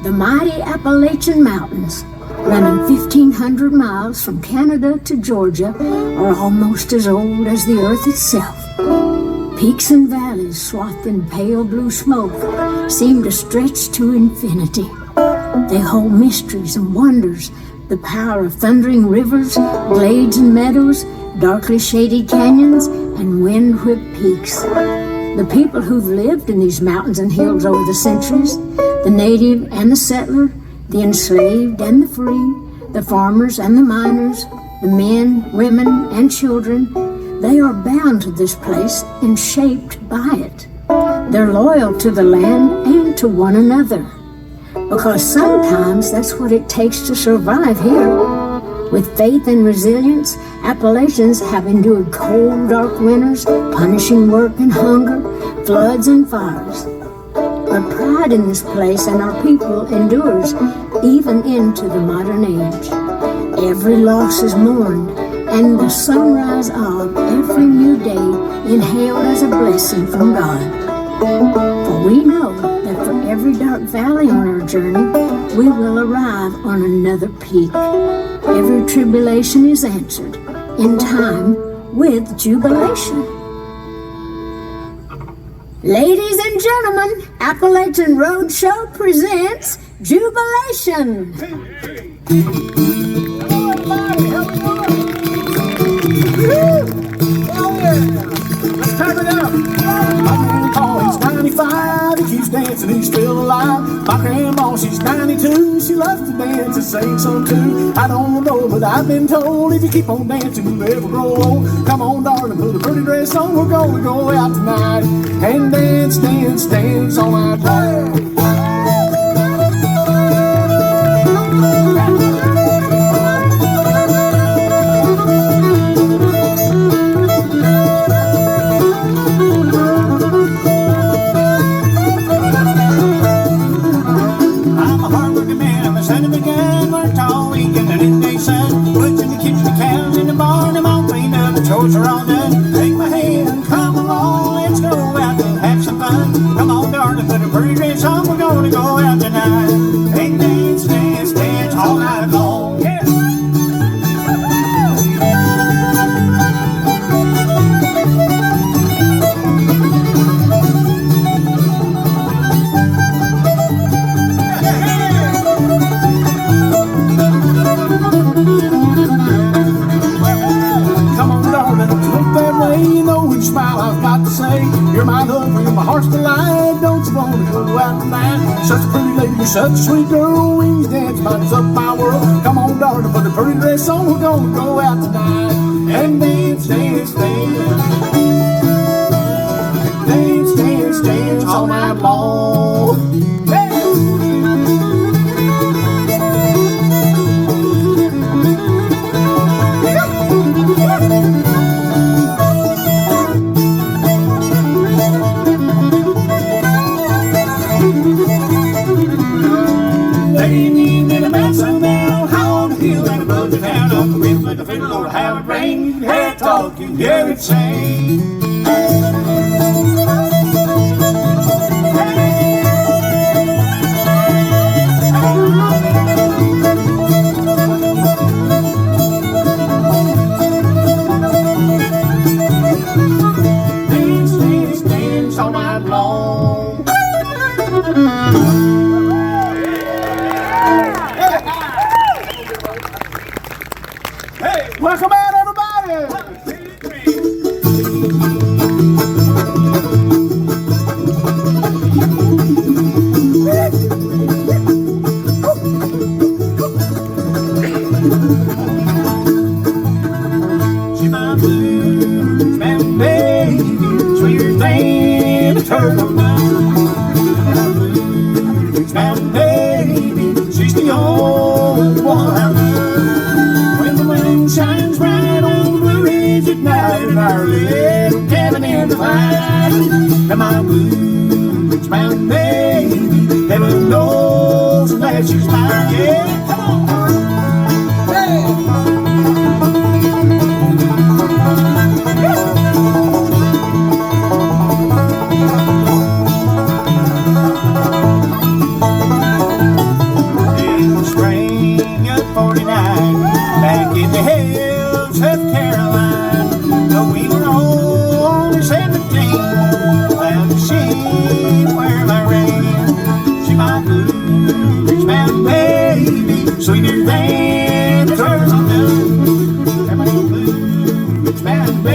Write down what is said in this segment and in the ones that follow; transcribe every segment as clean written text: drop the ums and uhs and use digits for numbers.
The mighty Appalachian Mountains, running 1,500 miles from Canada to Georgia, are almost as old as the earth itself. Peaks and valleys swathed in pale blue smoke seem to stretch to infinity. They hold mysteries and wonders, the power of thundering rivers, glades and meadows, darkly shaded canyons, and wind-whipped peaks. The people who've lived in these mountains and hills over the centuries, the native and the settler, the enslaved and the free, the farmers and the miners, the men, women, and children, they are bound to this place and shaped by it. They're loyal to the land and to one another, because sometimes that's what it takes to survive here. With faith and resilience, Appalachians have endured cold, dark winters, punishing work and hunger, floods and fires. But pride in this place and our people endures even into the modern age. Every loss is mourned, and the sunrise of every new day inhaled as a blessing from God. For we know that for every dark valley on our journey, we will arrive on another peak. Every tribulation is answered in time with jubilation. Ladies and gentlemen, Appalachian Roadshow presents Jubilation. Hello, everybody. How we doing? Oh, yeah. Let's clap it up. My grandpa, he's 95. He keeps dancing, he's still alive. My grandma, she's 92. She loves to dance and sing some too. I don't know, but I've been told if you keep on dancing, you'll never grow old. Come on, darling, put a pretty dress on. We're gonna go out tonight and dance, dance, dance all night long. Chores are all done. Take my hand, come along, let's go out and have some fun. Come on, darling, put a pretty dress on. We're gonna go out tonight and dance, dance, dance all night long. Yeah. Smile, I've got to say, you're my love, you're my heart's delight. Don't you want to go out tonight? Such a pretty lady, you're such a sweet girl. When you dance, lights up my world. Come on, darling, put a pretty dress on. We're gonna go out tonight and dance, dance, dance, dance, dance, dance all night long. Hey! Like a fiddle or have it rain, hear it talk, you hear it sing. Dance, dance, dance all night long. Welcome out, everybody! She's my blues man, baby, sweeter than a turtle dove. My blues man, baby, she's the only one I love. Shines bright on the Blue Ridge at night in our little cabin in the vine. And my blues mountain baby, heaven knows that she's mine. Yeah, come on. Hey.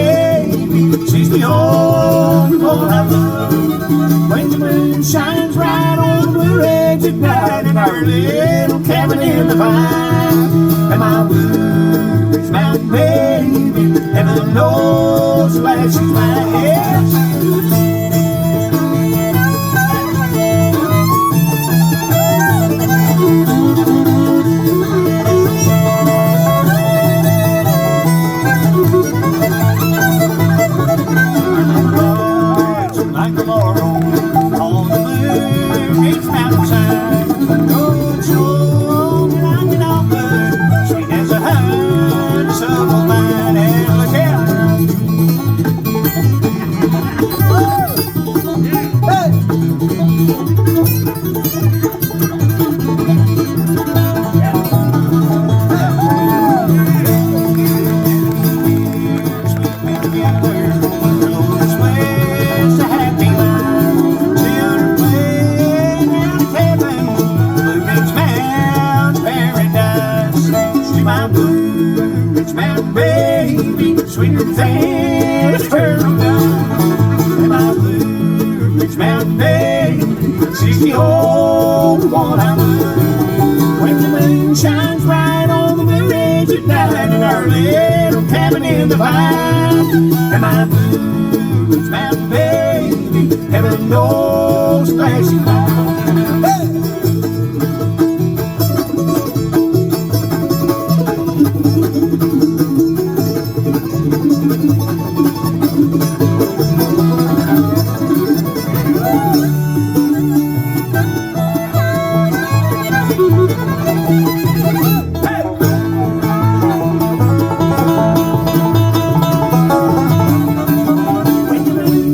baby. She's the only one I love. When the moon shines right on the Blue Ridge at night in our little cabin in the vine, and my Blue Ridge Mountain baby, heaven knows glad she's mine. Yeah. Sweeter than a turtle dove, and my Blue Ridge Mountain baby, she's the only one I love. When the moon shines bright on the Blue Ridge at night in our little cabin in the vine, and my Blue Ridge Mountain baby, heaven knows glad she's mine. Hey!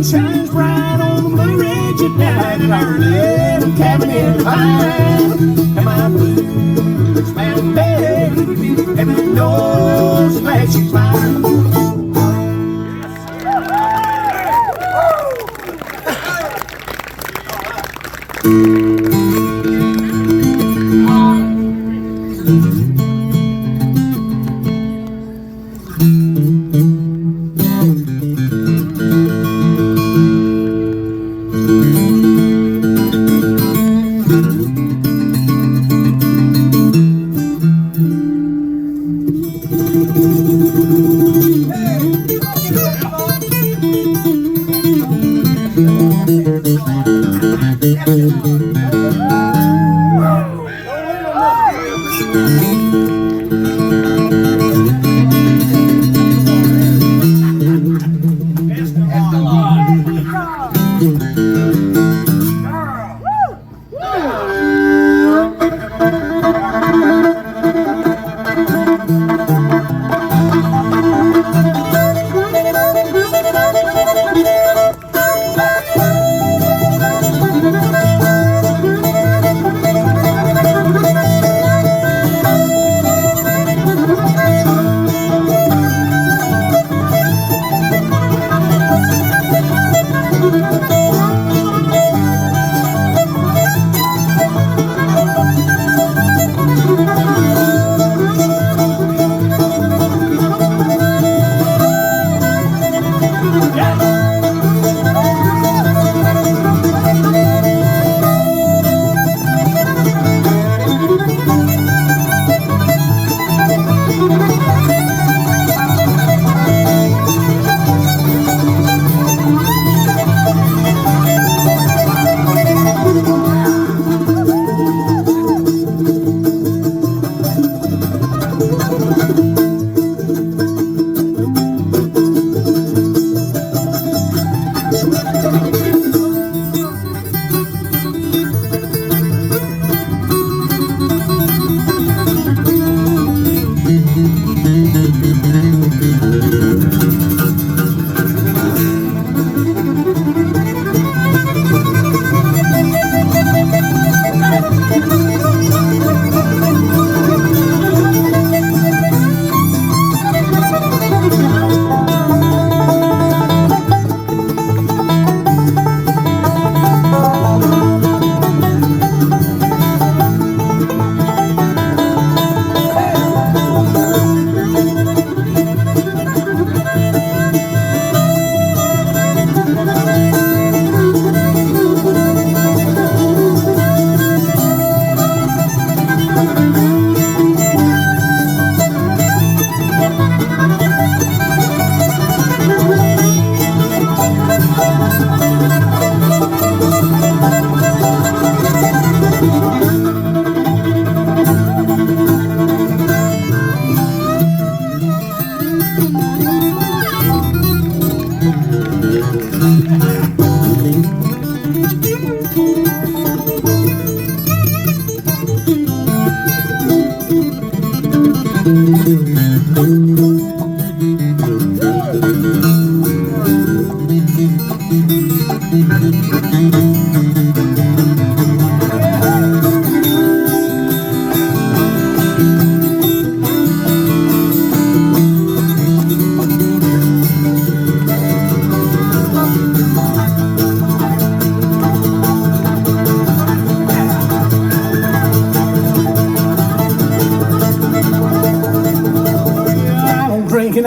Shines bright on the Blue Ridge at night in our little cabin in the vine, and my Blue Ridge Mountain baby, heaven knows glad she's mine.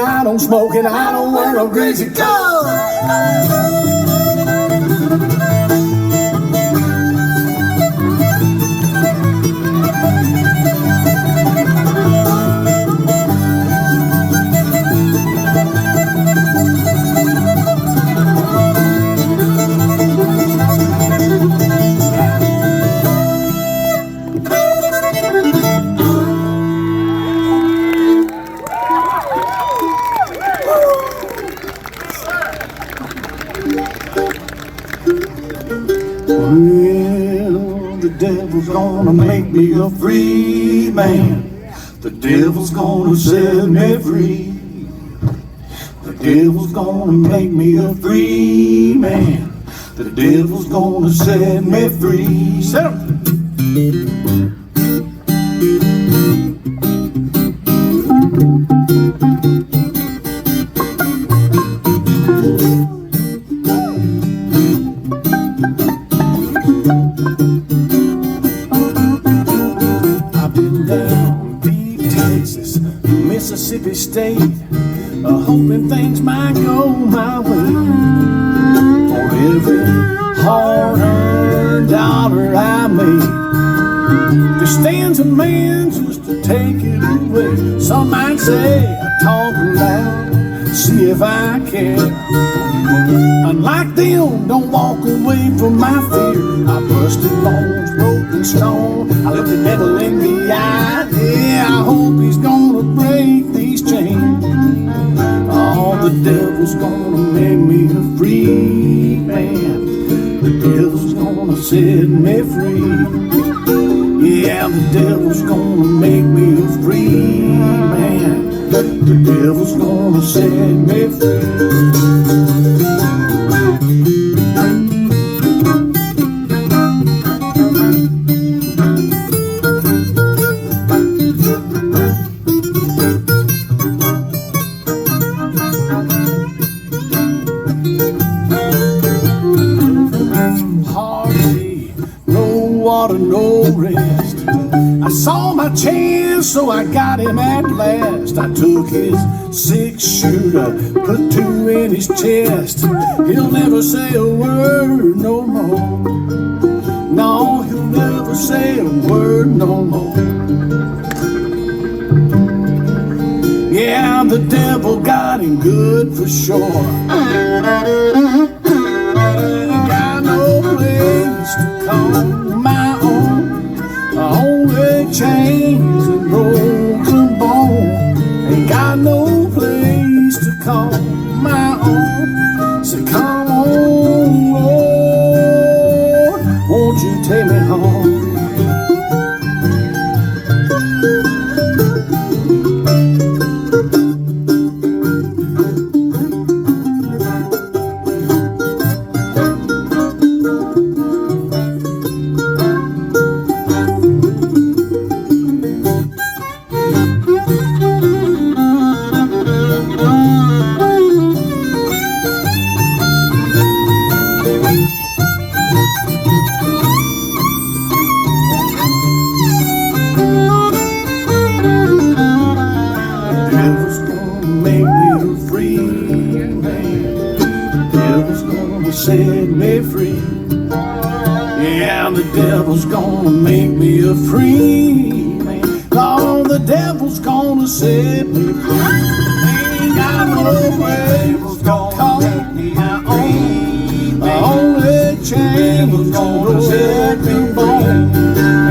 I don't smoke and I don't wear no greasy clothes. Well, the devil's gonna make me a free man. The devil's gonna set me free. The devil's gonna make me a free man. The devil's gonna set me free. Set him. Mississippi State, hoping things might go my way. For every hard-earned dollar I made, there stands a man just to take it away. Some might say I talk loud, see if I care. Unlike them, don't walk away from my fear. I busted bones, broken stone, I looked the devil in the eye. Yeah, I hope he's gonna break these chains. Oh, the devil's gonna make me a free man. The devil's gonna set me free. Yeah, the devil's gonna make me a free man. The devil's gonna set me free. No rest. I saw my chance, so I got him at last. I took his 6-shooter, put 2 in his chest. He'll never say a word no more. No, he'll never say a word no more. Yeah, the devil got him good for sure. Got no place to call my own. Only chains and broken bone. Ain't got no place to call my own. So come on, Lord, won't you take me home? Set me free. Yeah, the devil's gonna make me a free man. Oh, the devil's gonna set me free. Ain't got no way to make me my own. The only chain was gonna set me free.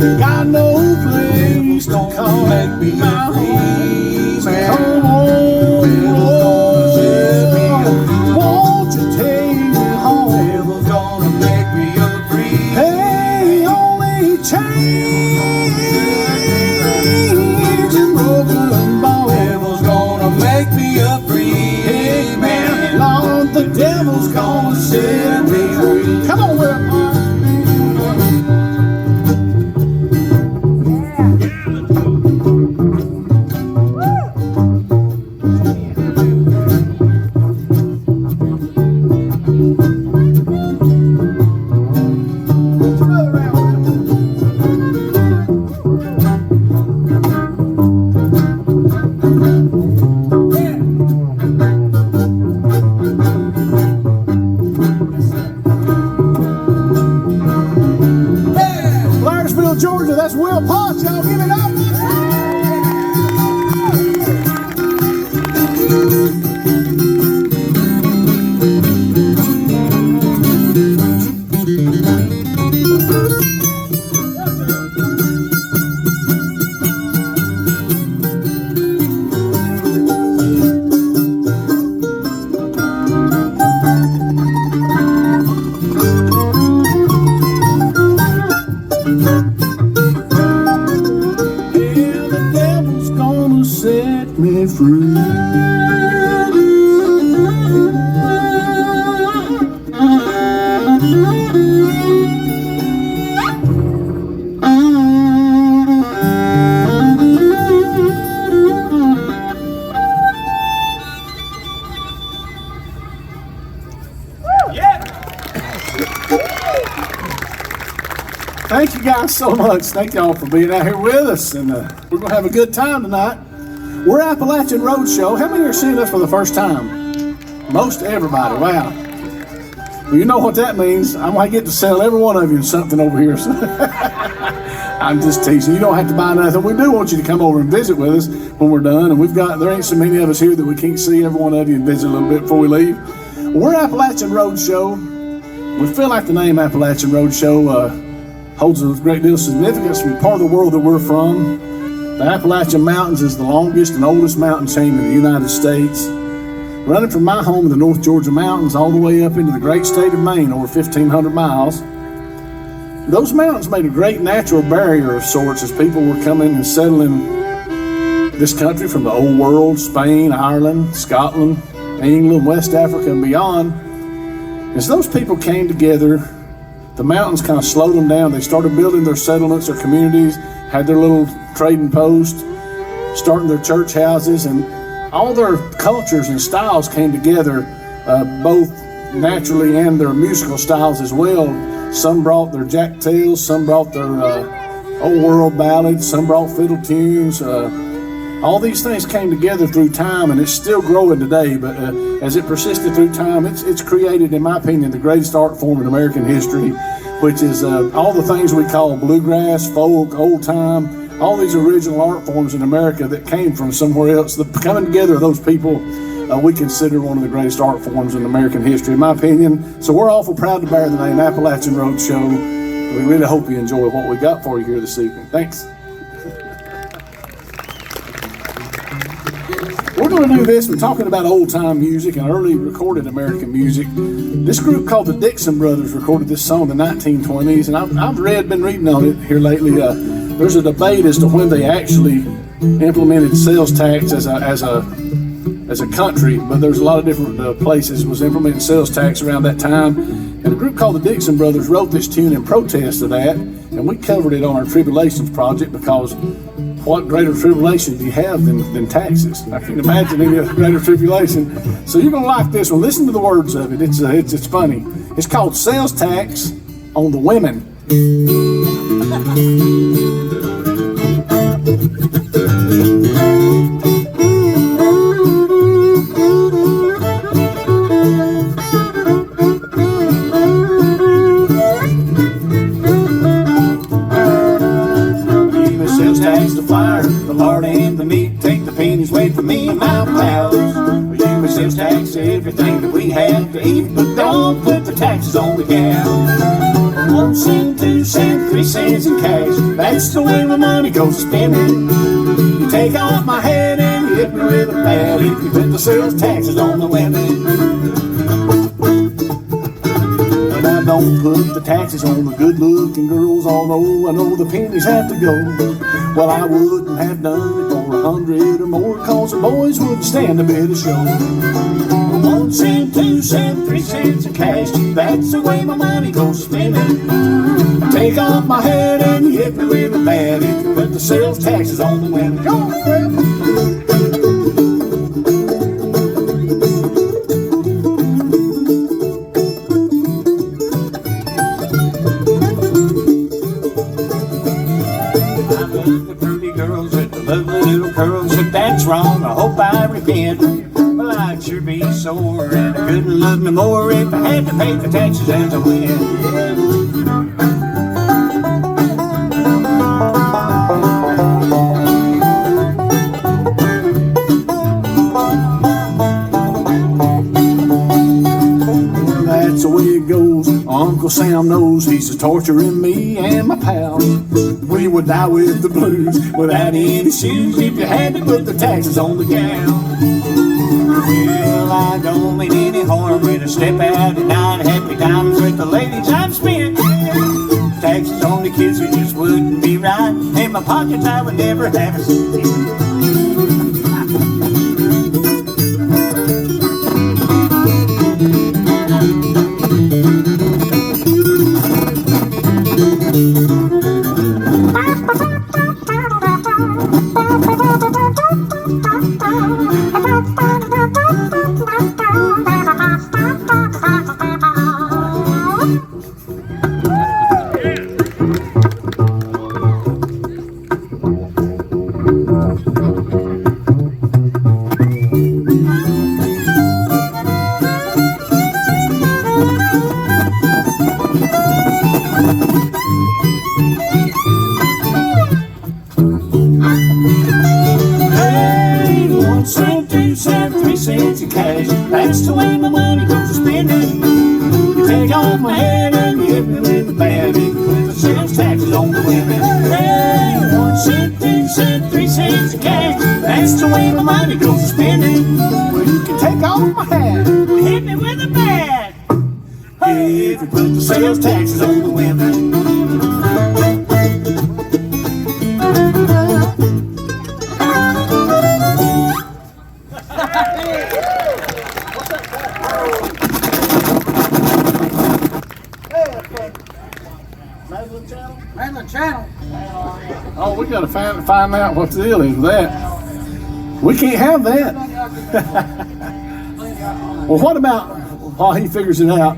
Ain't got no place to come make me my own. Come on, Lord, won't you take me? The devil's gonna set me free. Come on, Will. Georgia, that's Will Potts, y'all give it up. Set me free. Thank you guys so much. Thank y'all for being out here with us, and we're going to have a good time tonight. We're Appalachian Roadshow. How many are seeing us for the first time? Most everybody. Wow. Well, you know what that means. I might get to sell every one of you something over here. I'm just teasing. You don't have to buy nothing. We do want you to come over and visit with us when we're done. And there ain't so many of us here that we can't see every one of you and visit a little bit before we leave. We're Appalachian Roadshow. We feel like the name Appalachian Roadshow holds a great deal of significance from the part of the world that we're from. The Appalachian Mountains is the longest and oldest mountain chain in the United States. Running from my home in the North Georgia mountains all the way up into the great state of Maine, over 1,500 miles. Those mountains made a great natural barrier of sorts as people were coming and settling this country from the old world, Spain, Ireland, Scotland, England, West Africa, and beyond. As those people came together, the mountains kind of slowed them down. They started building their settlements, their communities, had their little trading posts, starting their church houses, and all their cultures and styles came together, both naturally and their musical styles as well. Some brought their jack tales, some brought their old world ballads, some brought fiddle tunes. All these things came together through time, and it's still growing today, but as it persisted through time, it's created, in my opinion, the greatest art form in American history, which is all the things we call bluegrass, folk, old time, all these original art forms in America that came from somewhere else. The coming together of those people, we consider one of the greatest art forms in American history, in my opinion. So we're awful proud to bear the name Appalachian Roadshow. We really hope you enjoy what we got for you here this evening. Thanks. We're going to do this. We're talking about old-time music and early recorded American music. This group called the Dixon Brothers recorded this song in the 1920s, and I've been reading on it here lately. There's a debate as to when they actually implemented sales tax as a country, but there's a lot of different places was implementing sales tax around that time. And a group called the Dixon Brothers wrote this tune in protest of that, and we covered it on our Tribulations project because what greater tribulation do you have than taxes? I can't imagine any other greater tribulation. So you're going to like this one. Listen to the words of it. It's funny. It's called Sales Tax on the Women. Sales tax the flour, the lard and the meat. Take the pennies, wait for me and my pals. You may sales tax everything that we have to eat, but don't put the taxes on the gal. 1 cent, 2 cents, 3 cents in cash. That's the way my money goes spending. You take off my head and you hit me with a bat if you put the sales taxes on the women. And I don't put the taxes on the good-looking girls, although I know the pennies have to go. Well, I wouldn't have done it for 100 or more, cause the boys wouldn't stand a bit of show. 1 cent, 2 2 cents, 3 cents of cash. That's the way my money goes spending. Take off my hat and you hit me with a bat if you put the sales taxes on the women. Go on, lovely little curls. If that's wrong, I hope I repent. Well, I'd sure be sore, and I couldn't love me more if I had to pay the taxes as I went. Well, that's the way it goes. Uncle Sam knows he's torturing me and my pals. We would die with the blues without any shoes if you had to put the taxes on the gal. Well, I don't mean any harm when I step out at night. Happy times with the ladies I've spent. Taxes on the kids, it just wouldn't be right. In my pockets I would never have a cent. That's the way my money goes to spending. You take off my hat and you hit me with the bat. You put the sales taxes on the women. Hey, 1 cent, 2 cents, 3 cents of cash. That's the way my money goes to spending. Well, you can take off my hat and hit me with a bat. Hey, if you put the sales taxes on the women. Oh, we got to find out what the deal is with that. We can't have that. Well, what about while he figures it out?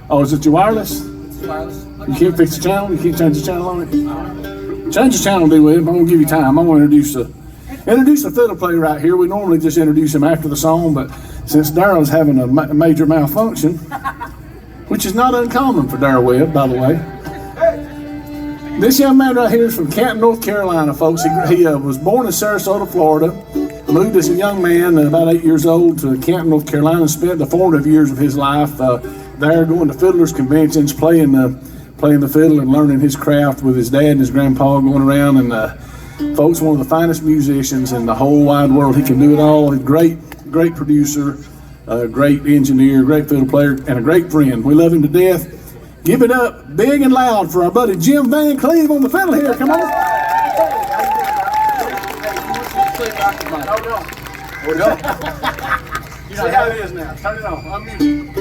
Oh, is it your wireless? Wireless. You can't fix the channel? You can't change the channel on it? Change the channel, do it. I'm going to give you time. I'm going to introduce the fiddle player right here. We normally just introduce him after the song, but since Daryl's having a major malfunction, which is not uncommon for Daryl Webb, by the way. This young man right here is from Canton, North Carolina, folks. He was born in Sarasota, Florida. Moved as a young man, about 8 years old, to Canton, North Carolina, and spent the formative years of his life there going to fiddlers conventions, playing the fiddle and learning his craft with his dad and his grandpa going around. And folks, one of the finest musicians in the whole wide world. He can do it all. He's a great producer, a great engineer, great fiddle player, and a great friend. We love him to death. Give it up big and loud for our buddy Jim Van Cleve on the fiddle here. Come on. You know how it is now. Turn it on. Unmute.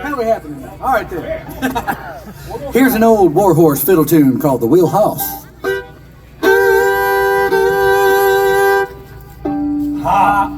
How we happening now? All right there. Here's an old warhorse fiddle tune called The Wheelhouse. Ha!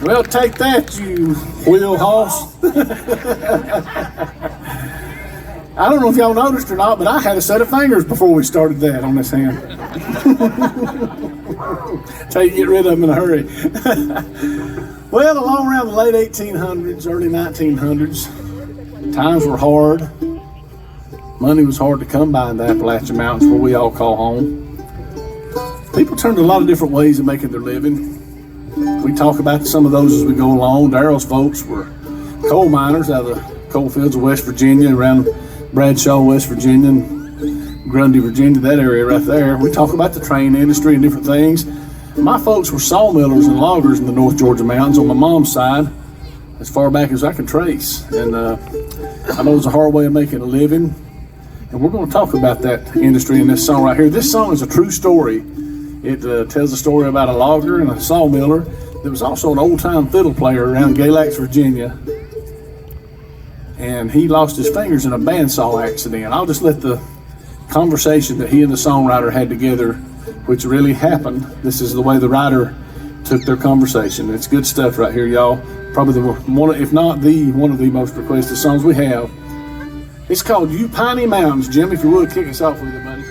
Well, take that, you wheel horse. I don't know if y'all noticed or not, but I had a set of fingers before we started that on this hand. Tell you to get rid of them in a hurry. Well, along around the late 1800s, early 1900s, times were hard. Money was hard to come by in the Appalachian Mountains, where we all call home. People turned to a lot of different ways of making their living. We talk about some of those as we go along. Daryl's folks were coal miners out of the coal fields of West Virginia, around Bradshaw, West Virginia, and Grundy, Virginia, that area right there. We talk about the train industry and different things. My folks were sawmillers and loggers in the North Georgia mountains on my mom's side, as far back as I can trace. And I know it's a hard way of making a living. And we're going to talk about that industry in this song right here. This song is a true story. It tells a story about a logger and a sawmiller. There was also an old-time fiddle player around Galax, Virginia. And he lost his fingers in a bandsaw accident. I'll just let the conversation that he and the songwriter had together, which really happened. This is the way the writer took their conversation. It's good stuff right here, y'all. Probably one, if not the one of the most requested songs we have. It's called You Piney Mountains. Jim, if you would, kick us off with it, buddy.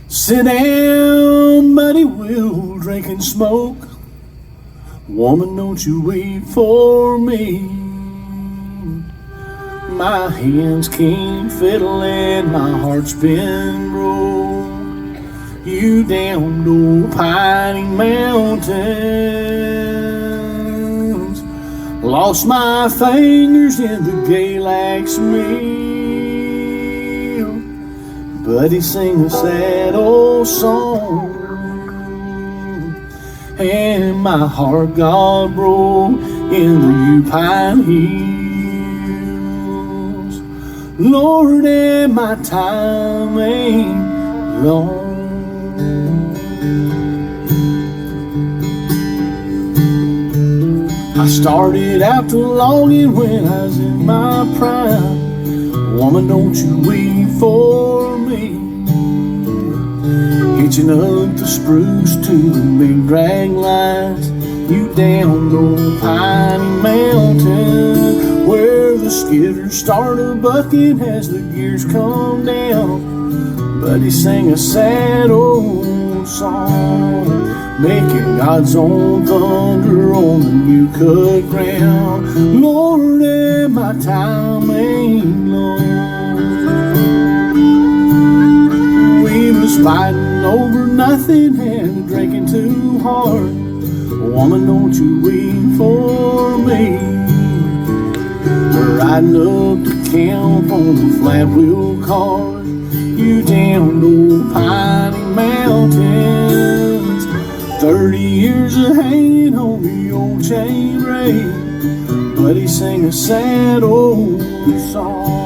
Sit down, buddy, we'll drink and smoke. Woman, don't you wait for me. My hands can't fiddle and my heart's been broke. You damned old piney mountains. Lost my fingers in the Galax mill. Buddy, sing a sad old song, and my heart got broke in the Upine Hills. Lord, and my time ain't long. I started out to logging when I was in my prime. Woman, don't you wait for me. Hitching up the spruce to the big drag lines. You down old piney mountain, where the skidders start a bucking as the gears come down. Buddy, sang a sad old song, making God's own thunder on the new cut ground. Lord, and my time ain't long. We was fighting over nothing and drinking too hard. Woman, don't you wait for me. We're riding up the camp on the flat wheel car. You damned old piney mountains. 30 years of hanging on the old chain ring. Buddy, sang a sad old song.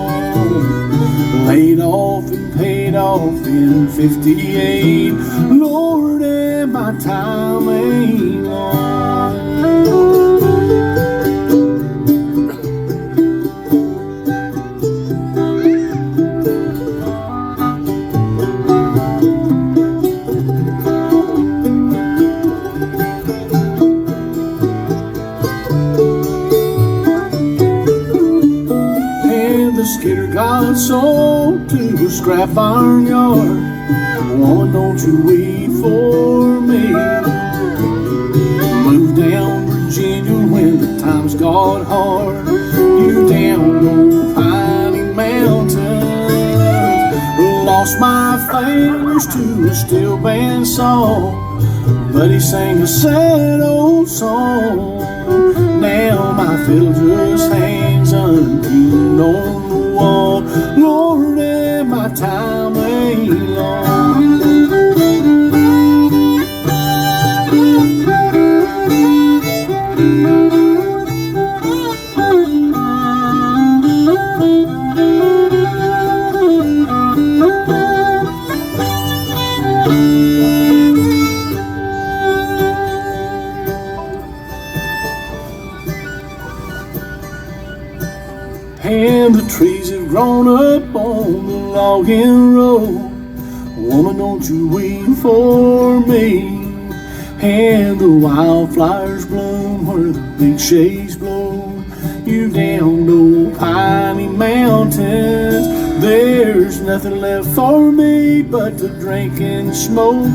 Laid off and paid off in 58. Lord, and my time ain't long. Skidder got sold to a scrap iron yard. Woman, don't you wait for me. Moved down times got hard. You down old piney mountain, lost my fingers to a steel band song, but he sang a sad old song. Now my fiddle just hangs untuned on the wall. Lord, and my time ain't long. And the trees have grown up on the logging road. Woman, don't you weep for me. And the wildflowers bloom where the big shades blow. You down old piney mountains, there's nothing left for me but to drink and smoke.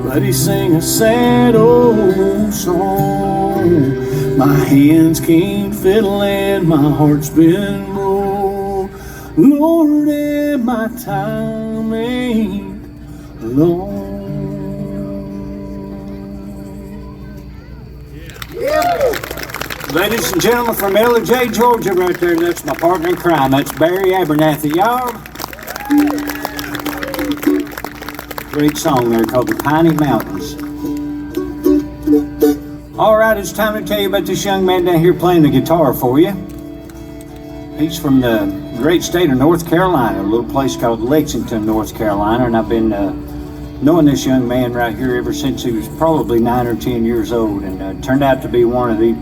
But he sang a sad old song. My hands can't fiddle and my heart's been broke. Lord, and my time ain't long. Ladies and gentlemen, from J, Georgia, right there, that's my partner in crime. That's Barry Abernathy. Y'all, great song there called The Piney Mountains. All right, it's time to tell you about this young man down here playing the guitar for you. He's from the great state of North Carolina, a little place called Lexington, North Carolina, and I've been knowing this young man right here ever since he was probably 9 or 10 years old, and turned out to be one of the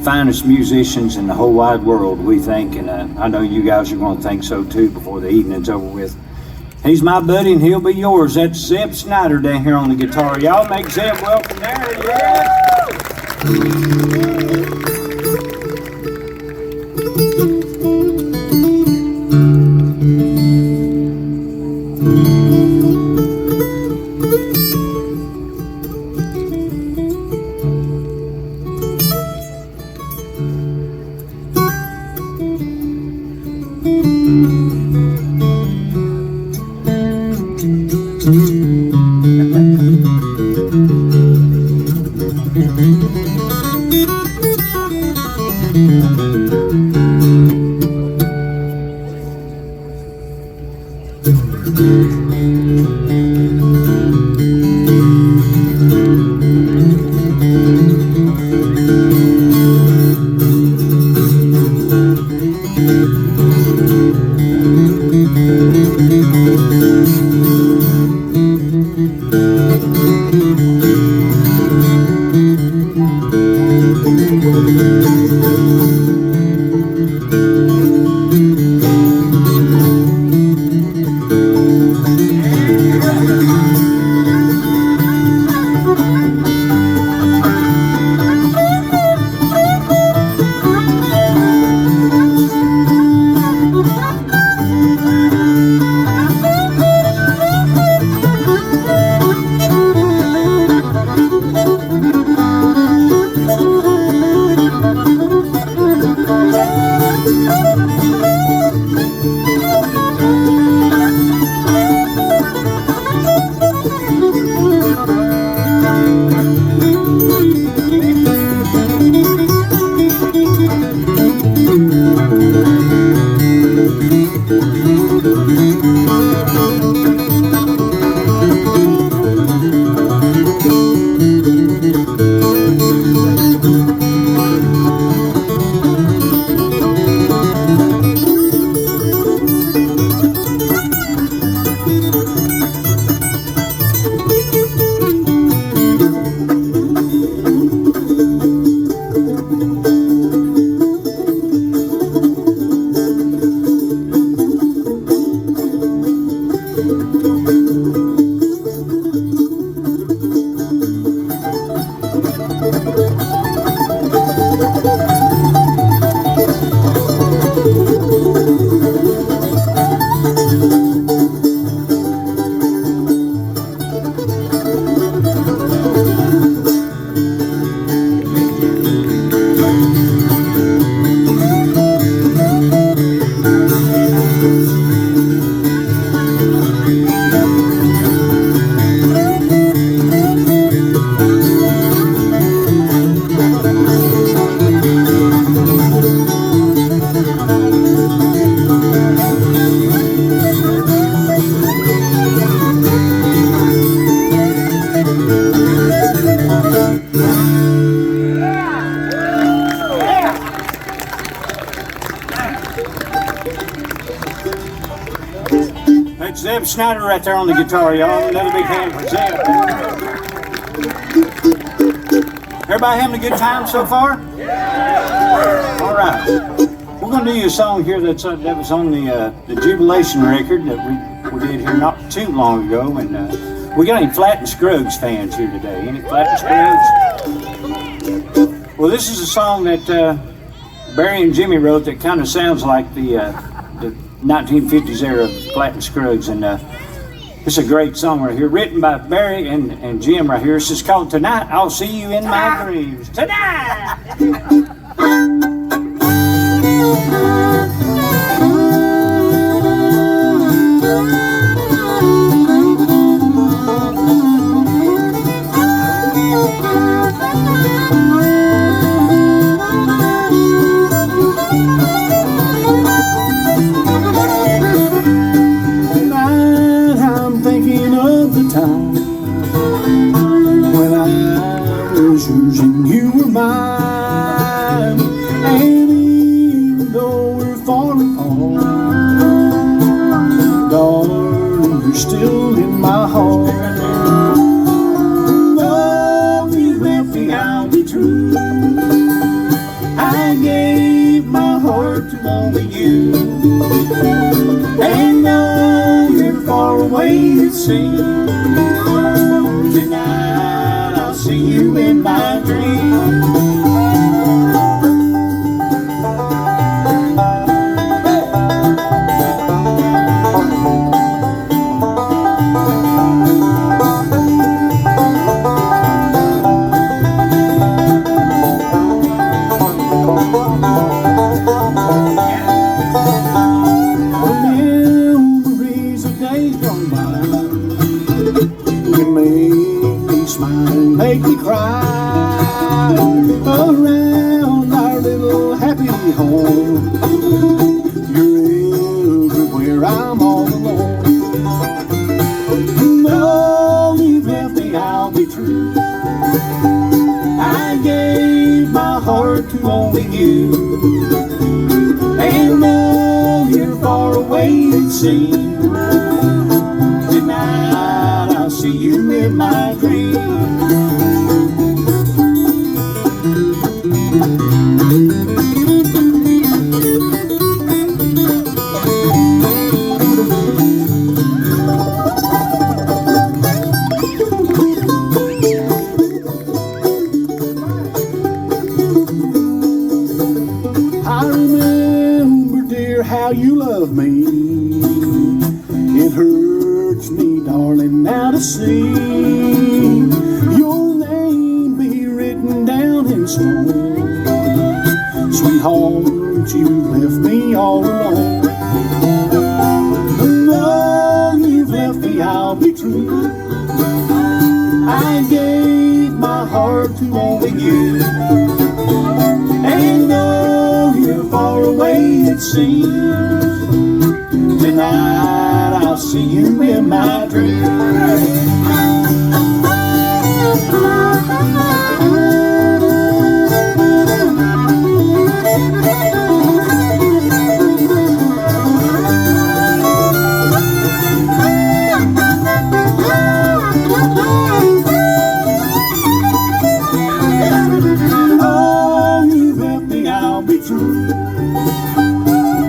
finest musicians in the whole wide world, we think, and I know you guys are going to think so too before the evening's over with. He's my buddy and he'll be yours. That's Zeb Snyder down here on the guitar. Y'all make Zeb welcome there. Yeah. That's Zeb Snyder right there on the guitar, y'all. Another big hand for Zeb. Everybody having a good time so far? All right. We're going to do you a song here that was on the Jubilation record that we did here not too long ago. And we got any Flatt and Scruggs fans here today? Any Flatt and Scruggs? Well, this is a song that Barry and Jimmy wrote that kind of sounds like the 1950s era of Flatt and Scruggs, and it's a great song right here, written by Barry and Jim right here. This is called "Tonight I'll See You in My Dreams." Tonight! Time when I was yours and you were mine, and even though we're far apart, darling, you're still in my heart. Though you left me, I'll be true. I gave my heart to only you, and though you're far away, it seems, tonight I'll see you in my dreams. The memories of days gone by can make me smile and make me cry. Around our little happy home, you're everywhere, I'm all alone. Though you've left me, I'll be true. I gave my heart to only you, and though you're far away, it seems, tonight I'll see you in my dreams. I remember, dear, how you loved me. It hurts me, darling, now to see your name be written down in stone. Sweetheart, you left me all alone. Though you've left me, I'll be true. I gave my heart to only you, and though you're far away, it seems, tonight I'll see you in my dreams. Oh, you left me, I'll be true.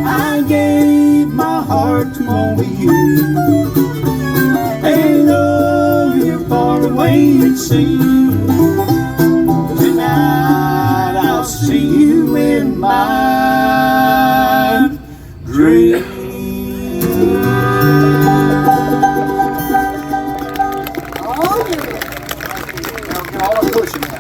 I gave my heart to only you, and though you're far away, it seems, tonight I'll see you in my dreams. All the pushing now.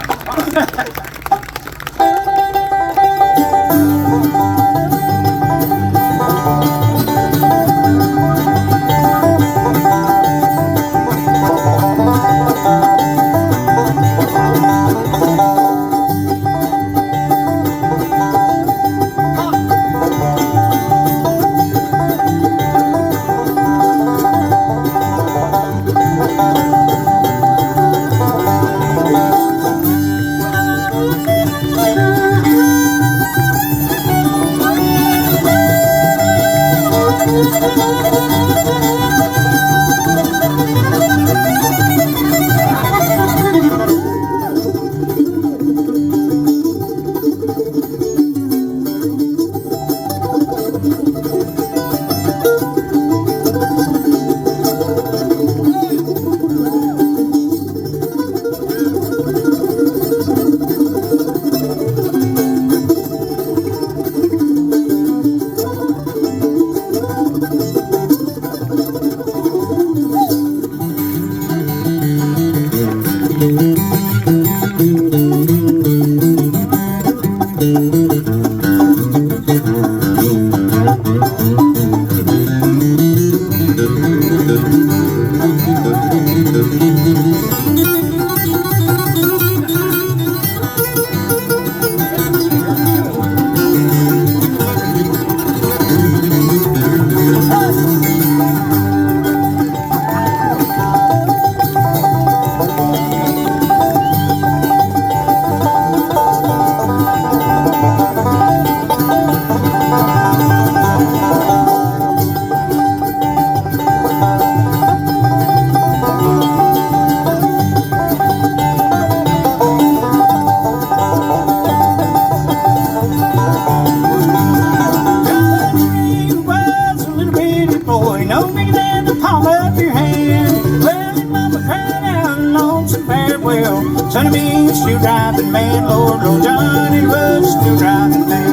Son of me, a still driving man, Lord, Lord Johnny was a still driving man.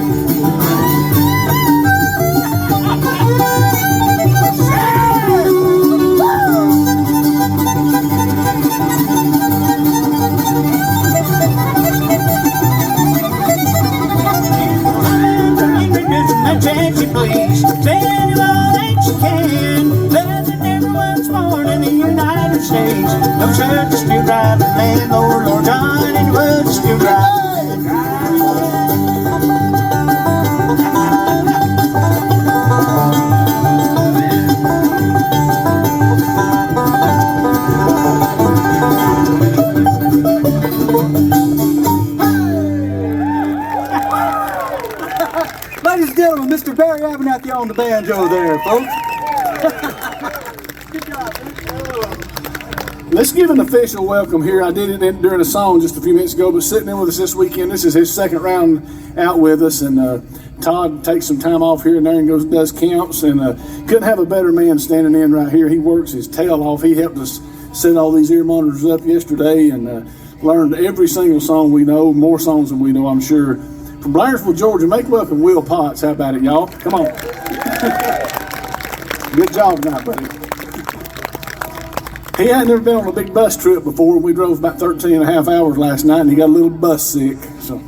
Taxi, please. Tell you all that you can. Loving everyone's born in the United States. No such a still driving man, Lord John, and was still driving. Ladies and gentlemen, Mr. Barry Abernathy on the banjo there, folks. Good job. Let's give an official welcome here. I did it during a song just a few minutes ago, but sitting in with us this weekend, this is his second round out with us, and Todd takes some time off here and there and goes does camps, and couldn't have a better man standing in right here. He works his tail off. He helped us set all these ear monitors up yesterday and learned every single song we know, more songs than we know, I'm sure. From Blairsville, Georgia, make welcome Will Potts. How about it, y'all? Come on. Good job tonight, buddy. He hadn't never been on a big bus trip before. We drove about 13 and a half hours last night, and he got a little bus sick. So,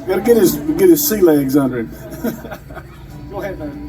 got to get his sea legs under him. Go ahead, man.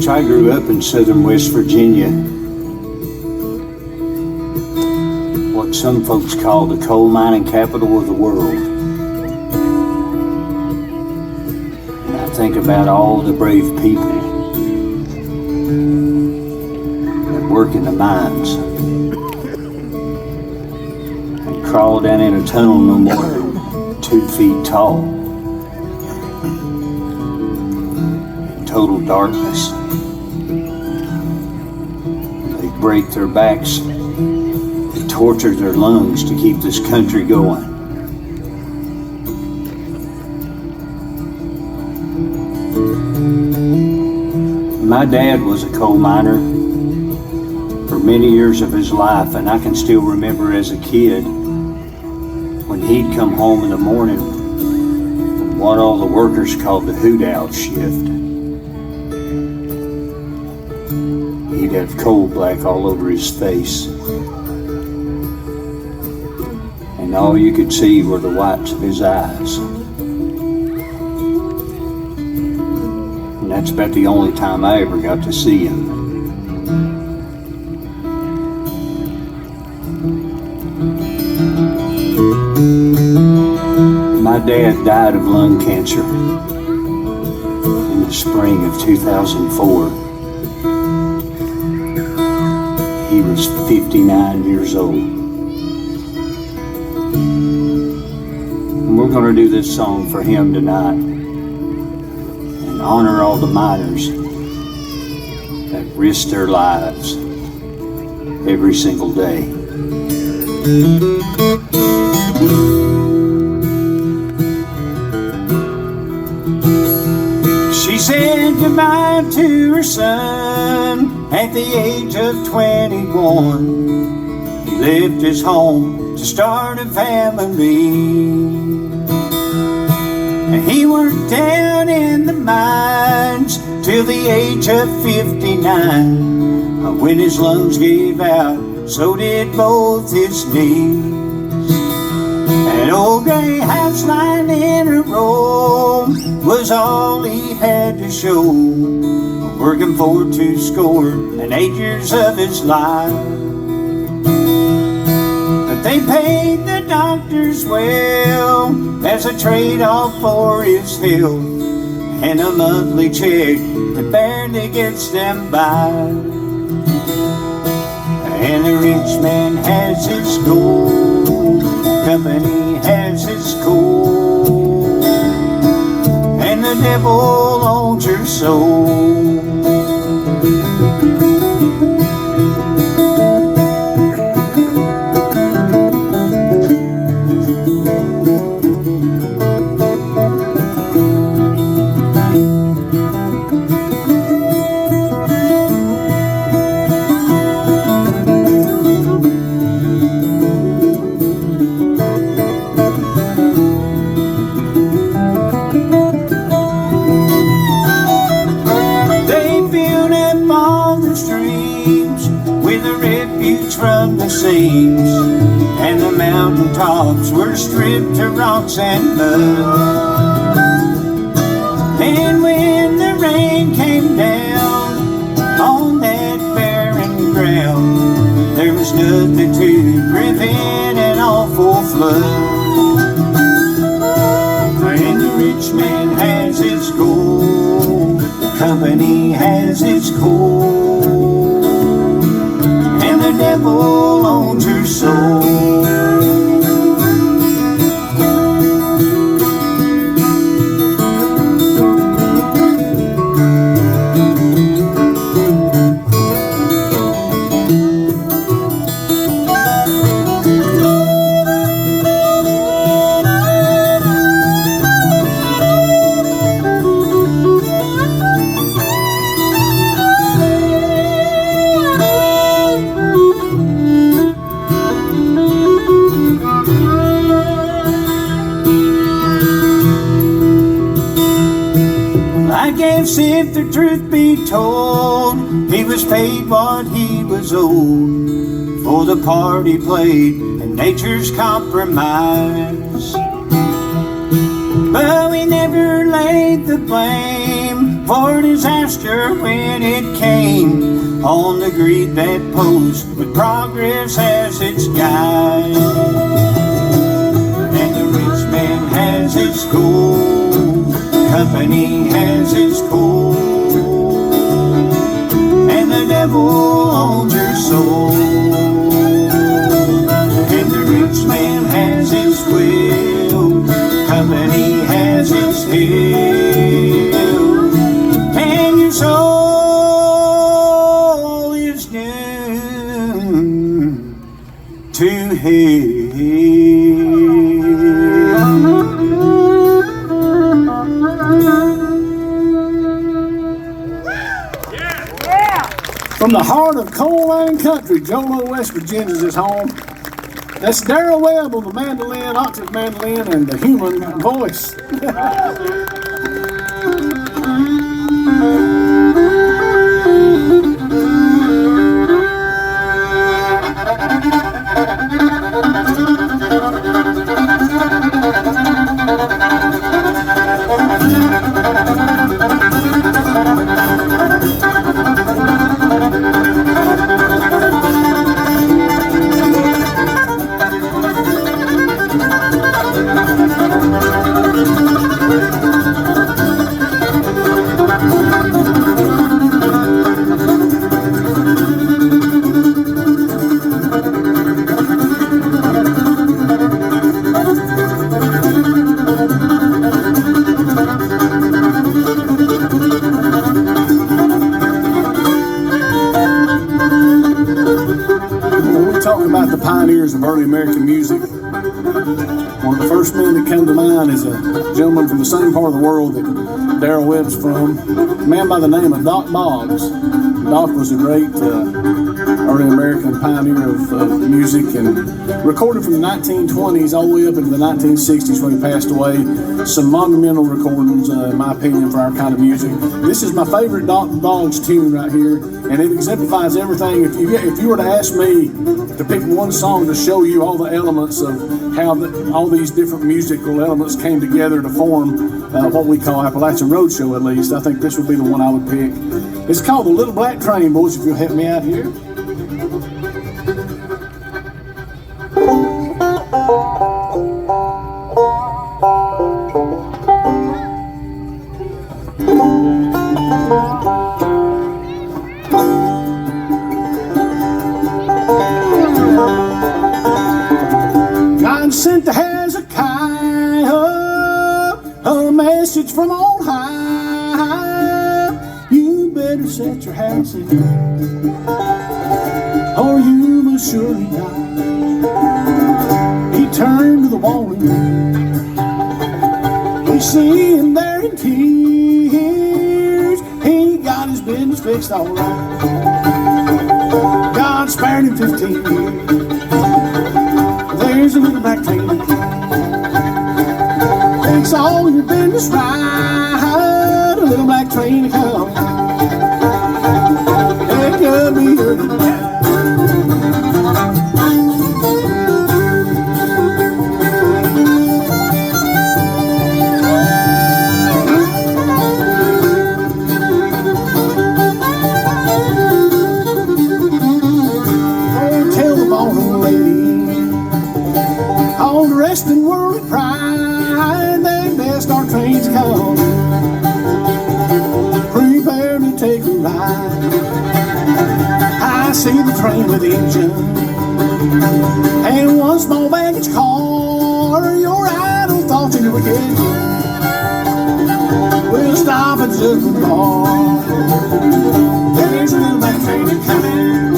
I grew up in southern West Virginia, what some folks call the coal mining capital of the world. And I think about all the brave people that work in the mines and crawl down in a tunnel no more than 2 feet tall in total darkness. Break their backs, torture their lungs to keep this country going. My dad was a coal miner for many years of his life, and I can still remember as a kid when he'd come home in the morning from what all the workers called the hoot owl shift. He'd have coal black all over his face, and all you could see were the whites of his eyes. And that's about the only time I ever got to see him. dad died of lung cancer in the spring of 2004. He was 59 years old. And we're going to do this song for him tonight and honor all the miners that risk their lives every single day. She said goodbye to her son at the age of 21. He left his home to start a family. And he worked down in the mines till the age of 59. When his lungs gave out, so did both his knees. An old gray house lying in a row was all he had to show, working for 2.8 years of his life. But they paid the doctors well as a trade-off for his health, and a monthly check that barely gets them by. And the rich man has his gold, company has his coal, and the devil owns your soul. From the seams, and the mountain tops were stripped to rocks and mud. And when the rain came down on that barren ground, there was nothing to prevent an awful flood. And the rich man has his gold, the company has its coal, and the devil owns your soul. If the truth be told, he was paid what he was owed for the part he played in nature's compromise. But we never laid the blame for disaster when it came on the greed that posed with progress as its guide. And the rich man has his gold, company has its coal, and the devil owns your soul. And the rich man has his will, company has its hill, and your soul is doomed to hell. From the heart of coal line country, Jolo, West Virginia is his home. That's Darrell Webb on the mandolin, octave mandolin, and the human voice. talk about the pioneers of early American music, one of the first men that come to mind is a gentleman from the same part of the world that Darrell Webb's from, a man by the name of Doc Boggs. Doc was a great early American pioneer of music and recorded from the 1920s all the way up into the 1960s when he passed away. Some monumental recordings, in my opinion, for our kind of music. This is my favorite Doc Boggs tune right here, and it exemplifies everything. If you were to ask me to pick one song to show you all the elements of how all these different musical elements came together to form what we call Appalachian Roadshow, at least, I think this would be the one I would pick. It's called The Little Black Train, boys, if you'll help me out here. God sent the Hezekiah a message from on high. You better set your house in, or you will surely die. He turned to the wall and we see him there in tears. He got his business fixed all right. God spared him 15 years. There's a little black train that takes all your business right. A little black train to come. It could be here tonight. Tell the ballroom lady all the rest in world pride, they best our trains come. Prepare to take a ride. I see the train with the engine and one small baggage car. Your idle thoughts in your wicked will stop at just the bar. There's a little black train coming.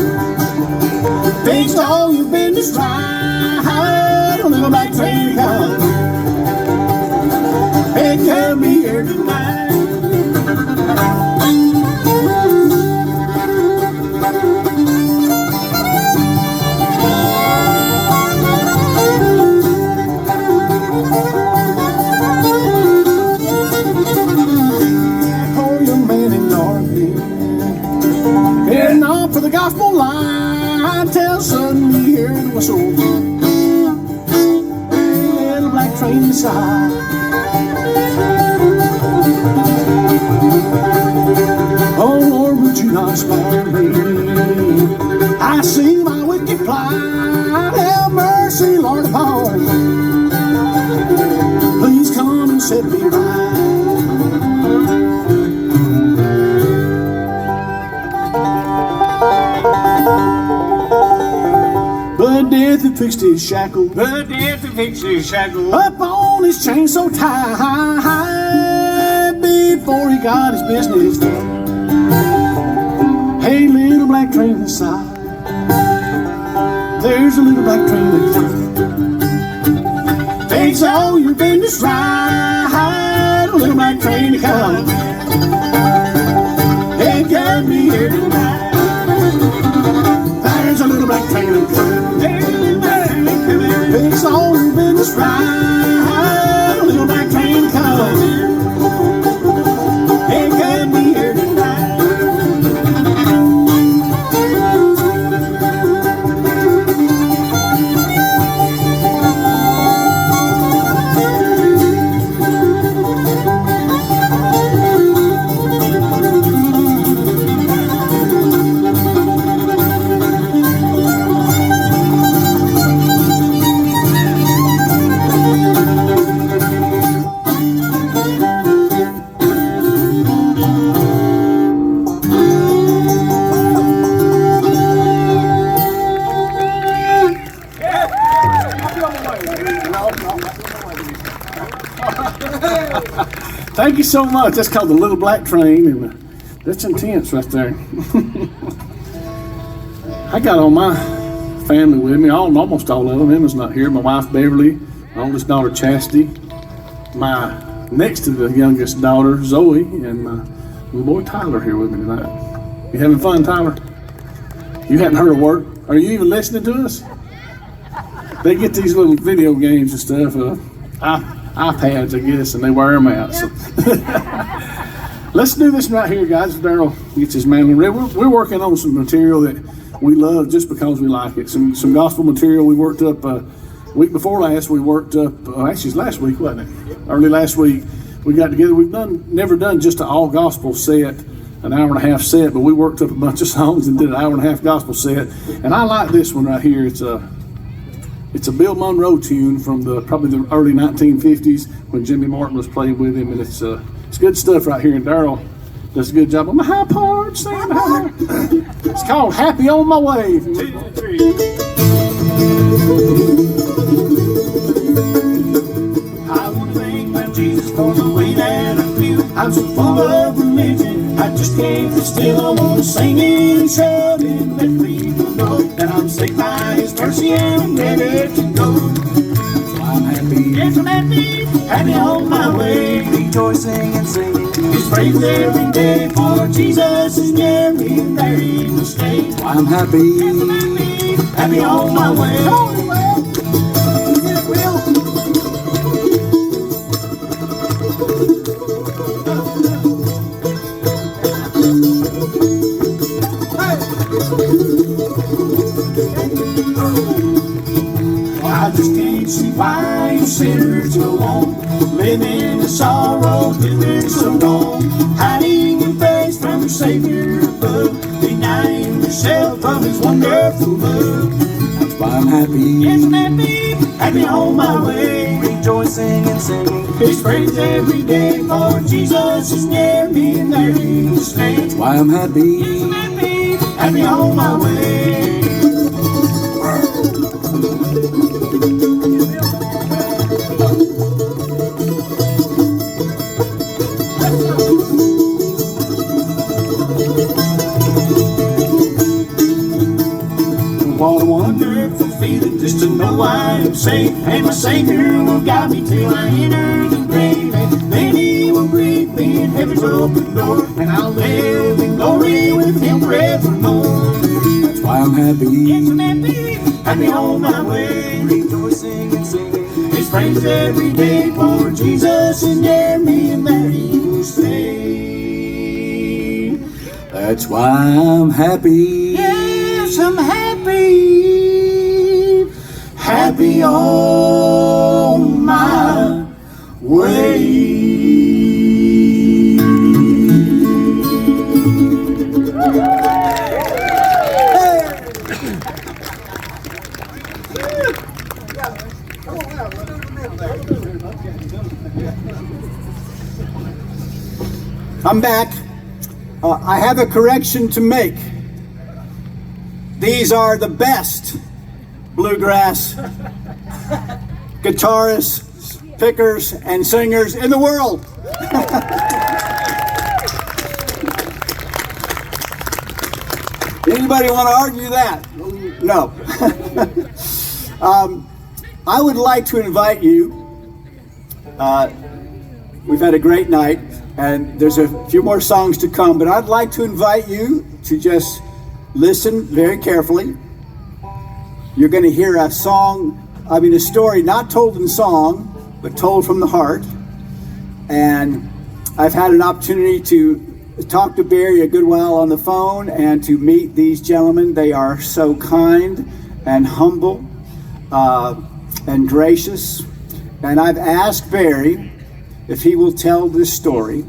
Fixed all your business right. A little black train come. It can be here tonight. Oh, young man in Northfield, heading off for the gospel line, till suddenly you hear the whistle. Little black train inside. Oh Lord, would you not spare me? I see my wicked plight. Have mercy, Lord, upon me. Please come and set me right. But death had fixed his shackle. But death had fixed his shackle. Up on his chain so tight before he got his business done. Hey, little black train inside. There's a little black train that comes. Takes all your business right. A little black train to come. It got me here tonight. There's a little black train that comes. Takes all your business right. A little black train to come. It got me here tonight. Thank you so much. That's called The Little Black Train, and that's intense right there. I got on my family with me, almost all of them. Emma's not here. My wife Beverly, my oldest daughter Chastity, my next to the youngest daughter Zoe, and my little boy Tyler here with me tonight. You having fun, Tyler? You hadn't heard a word? Are you even listening to us? They get these little video games and stuff, iPads, I guess, and they wear them out. So. Let's do this right here, guys. Daryl gets his manly ready. We're working on some material that we love just because we like it. Some gospel material we worked up week before last. We worked up, actually it's last week, wasn't it? Early last week. We got together. We've never done just an all gospel set, an hour and a half set, but we worked up a bunch of songs and did an hour and a half gospel set. And I like this one right here. It's a Bill Monroe tune from probably the early 1950s when Jimmy Martin was playing with him, and it's good stuff right here. And Daryl does a good job on the high part. It's called "Happy on My Way." 2, 3. I want to thank my Jesus for the way that I feel. I'm so full of religion, I just can't be still. I want to sing it and shout it, let people know that I'm saved by His mercy and I'm ready to go. So I'm happy, yes I'm happy, happy on my way, rejoicing and singing His praise every day. For Jesus is near me, and there He will stay. So I'm happy, yes I'm happy, happy on my way. I just can't see why you sinners go on living in sorrow, doing so wrong, hiding your face from your Savior above, denying yourself of His wonderful love. That's why I'm happy, yes I'm happy, happy on my way, rejoicing and singing His praise every day. For Jesus is near me, and there He will stay. That's why I'm happy, yes I'm happy, happy on my way. What a wonderful feeling just to know I am saved, and my Savior will guide me till I enter the grave, and then He will greet me in heaven's open door, and I'll live in glory with Him forevermore. That's why I'm happy, yes I'm happy, happy on my way, rejoicing and singing His praise every day. For Jesus is near me, and there He will stay. That's why I'm happy, yes I'm happy, happy on my way. I'm back. I have a correction to make. These are the best bluegrass guitarists, pickers, and singers in the world. Anybody want to argue that? No. I would like to invite you. We've had a great night, and there's a few more songs to come, but I'd like to invite you to just listen very carefully. You're going to hear a story not told in song, but told from the heart. And I've had an opportunity to talk to Barry a good while on the phone and to meet these gentlemen. They are so kind and humble and gracious. And I've asked Barry if he will tell this story.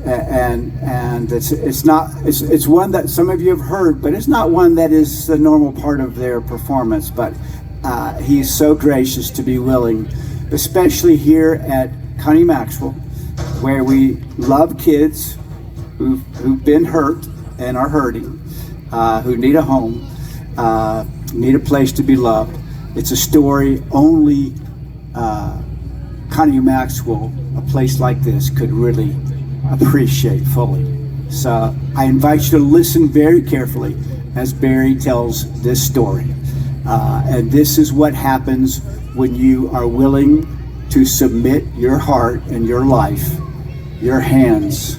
And it's one that some of you have heard, but it's not one that is the normal part of their performance. But he's so gracious to be willing, especially here at Connie Maxwell, where we love kids who've been hurt and are hurting, who need a home, need a place to be loved. It's a story only Connie Maxwell, a place like this, could really appreciate fully. So I invite you to listen very carefully as Barry tells this story. And this is what happens when you are willing to submit your heart and your life, your hands,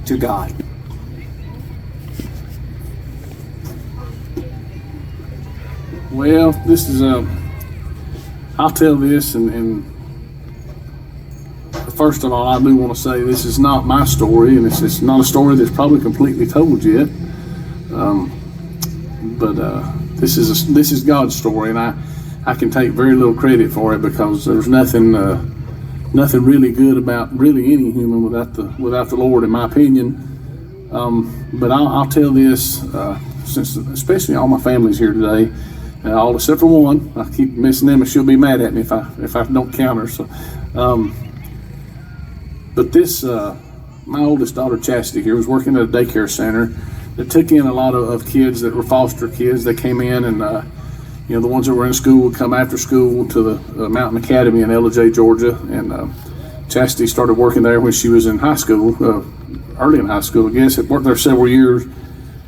to God. Well, this is I'll tell this, and first of all, I do want to say this is not my story, and it's not a story that's probably completely told yet. But this is God's story, and I can take very little credit for it, because there's nothing really good about really any human without the Lord, in my opinion. But I'll tell this, since especially all my family's here today, all except for one. I keep missing them, and she'll be mad at me if I don't count her. So, but this, my oldest daughter Chastity here was working at a daycare center that took in a lot of kids that were foster kids. They came in, and the ones that were in school would come after school to the Mountain Academy in LJ, Georgia. And Chastity started working there when she was in high school, early in high school, I guess. Had worked there several years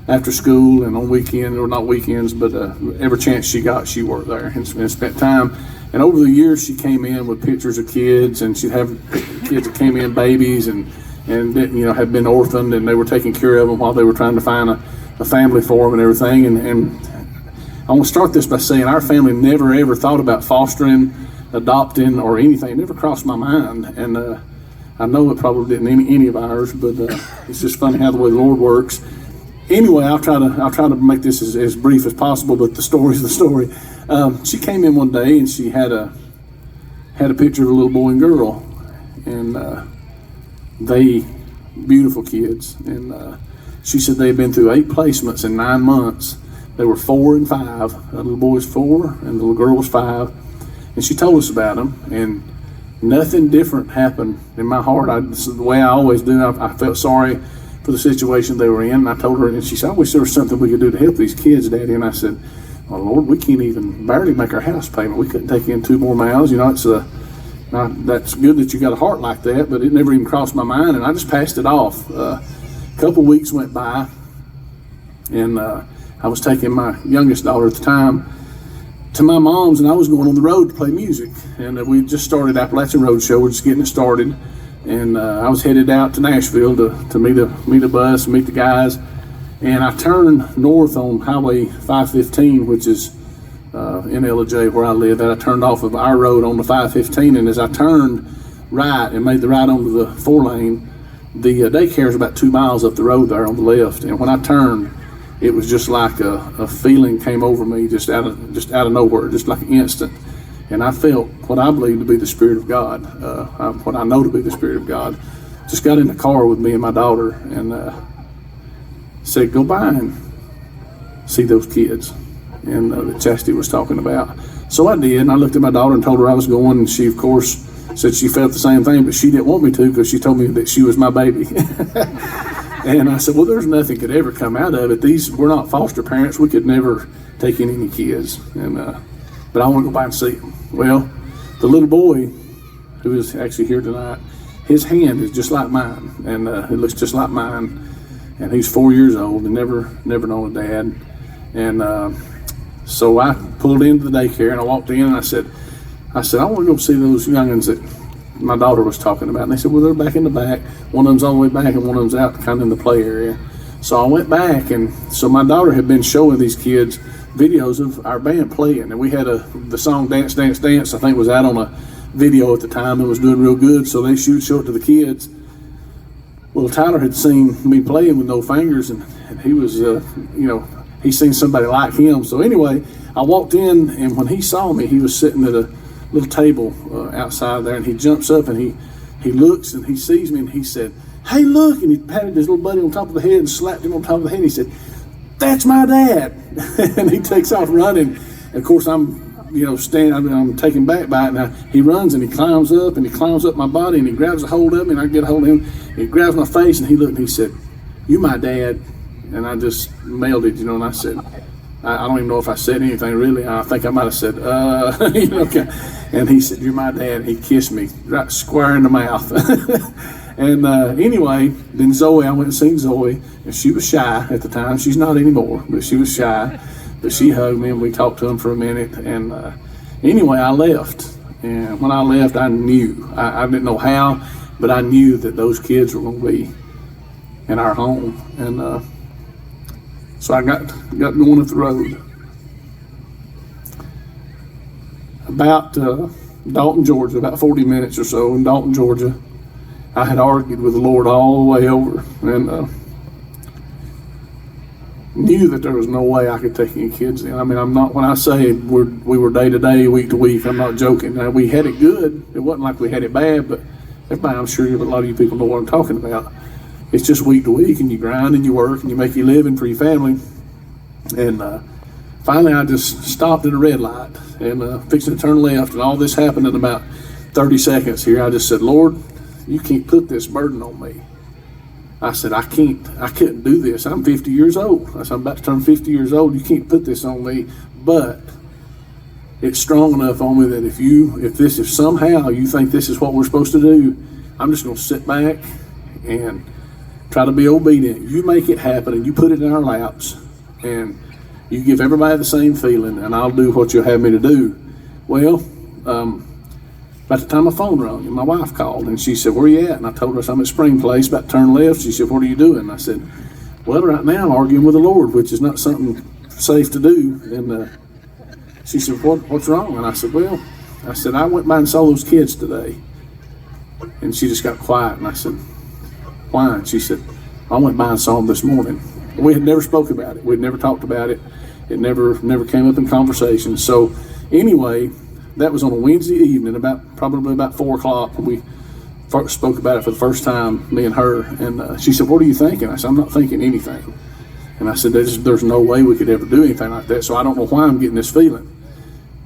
after school and on weekends, or not weekends, but every chance she got, she worked there and spent time. And over the years, she came in with pictures of kids, and she'd have kids that came in babies and didn't, had been orphaned, and they were taking care of them while they were trying to find a family for them and everything. And I want to start this by saying our family never ever thought about fostering, adopting, or anything. It never crossed my mind. And I know it probably didn't any of ours, but it's just funny how the way the Lord works. Anyway, I'll try to make this as brief as possible, but the story's the story. She came in one day, and she had a picture of a little boy and girl, and they beautiful kids. And she said they had been through 8 placements in 9 months. They were 4 and 5. The little boy was 4, and the little girl was 5. And she told us about them, and nothing different happened in my heart. This is the way I always do. I felt sorry for the situation they were in, and I told her, and she said, "I wish there was something we could do to help these kids, Daddy." And I said, "Well, Lord, we can't even barely make our house payment. We couldn't take in 2 more mouths. It's that's good that you got a heart like that, but it never even crossed my mind." And I just passed it off. A couple weeks went by, and I was taking my youngest daughter at the time to my mom's, and I was going on the road to play music. And we just started Appalachian Road Show. We're just getting it started. And I was headed out to Nashville to meet a bus, meet the guys. And I turned north on Highway 515, which is in LJ where I live. And I turned off of our road on the 515. And as I turned right and made the right onto the 4-lane, the daycare is about 2 miles up the road there on the left. And when I turned, it was just like a feeling came over me, just out of nowhere, just like an instant. And I felt what I believe to be the Spirit of God, what I know to be the Spirit of God. Just got in the car with me and my daughter, and said, "Go by and see those kids," and that Chastity was talking about. So I did, and I looked at my daughter and told her I was going, and she, of course, said she felt the same thing, but she didn't want me to, because she told me that she was my baby. And I said, "Well, there's nothing could ever come out of it. We're not foster parents. We could never take in any kids. But I want to go by and see them." Well, the little boy, who is actually here tonight, his hand is just like mine, and it looks just like mine. And he's 4 years old and never known a dad. And so I pulled into the daycare, and I walked in, and I said, I want to go see those youngins that my daughter was talking about. And they said, "Well, they're back in the back. One of them's all the way back, and one of them's out kind of in the play area." So I went back, and so my daughter had been showing these kids videos of our band playing, and we had the song "Dance, Dance, Dance," I think was out on a video at the time, and was doing real good. So they show it to the kids. Well, Tyler had seen me playing with no fingers, and he was, he seen somebody like him. So anyway, I walked in, and when he saw me, he was sitting at a little table outside there, and he jumps up, and he looks, and he sees me, and he said, "Hey, look!" And he patted his little buddy on top of the head and slapped him on top of the head. And he said, "That's my dad." And he takes off running. And of course, I'm I'm taken back by it. Now he runs, and he climbs up my body, and he grabs a hold of me, and I get a hold of him. He grabs my face, and he looked, and he said, "You my dad." And I just melted, and I said, I don't even know if I said anything really. I think I might have said, you know, and he said, "You're my dad." He kissed me right square in the mouth. And anyway, then Zoe, I went and seen Zoe, and she was shy at the time. She's not anymore, but she was shy. But she hugged me, and we talked to him for a minute. And anyway, I left. And when I left, I knew. I didn't know how, but I knew that those kids were going to be in our home. And so I got going up the road. About Dalton, Georgia, about 40 minutes or so in Dalton, Georgia, I had argued with the Lord all the way over, and knew that there was no way I could take any kids in. I mean, I'm not, when I say we were day to day, week to week, I'm not joking. Now, we had it good. It wasn't like we had it bad, but everybody, I'm sure a lot of you people know what I'm talking about. It's just week to week, and you grind and you work and you make your living for your family. And finally, I just stopped at a red light and fixing to turn left, and all this happened in about 30 seconds here. I just said, "Lord, you can't put this burden on me." I said, I couldn't do this. I'm 50 years old. I said, I'm about to turn 50 years old. You can't put this on me. But it's strong enough on me that if somehow you think this is what we're supposed to do, I'm just going to sit back and try to be obedient. You make it happen, and you put it in our laps, and you give everybody the same feeling, and I'll do what you'll have me to do. Well, about the time my phone rang, and my wife called, and she said, "Where you at?" And I told her, "I'm at Spring Place, about to turn left." She said, "What are you doing?" And I said, "Well, right now I'm arguing with the Lord, which is not something safe to do." And she said, "What's wrong?" And I said, "Well," I said, "I went by and saw those kids today." And she just got quiet, and I said, "Why?" And she said, "I went by and saw them this morning." We had never spoke about it. We'd never talked about it. It never came up in conversation. So anyway, that was on a Wednesday evening, probably about 4 o'clock. We first spoke about it for the first time, me and her. And she said, "What are you thinking?" I said, "I'm not thinking anything." And I said, "There's no way we could ever do anything like that. So I don't know why I'm getting this feeling."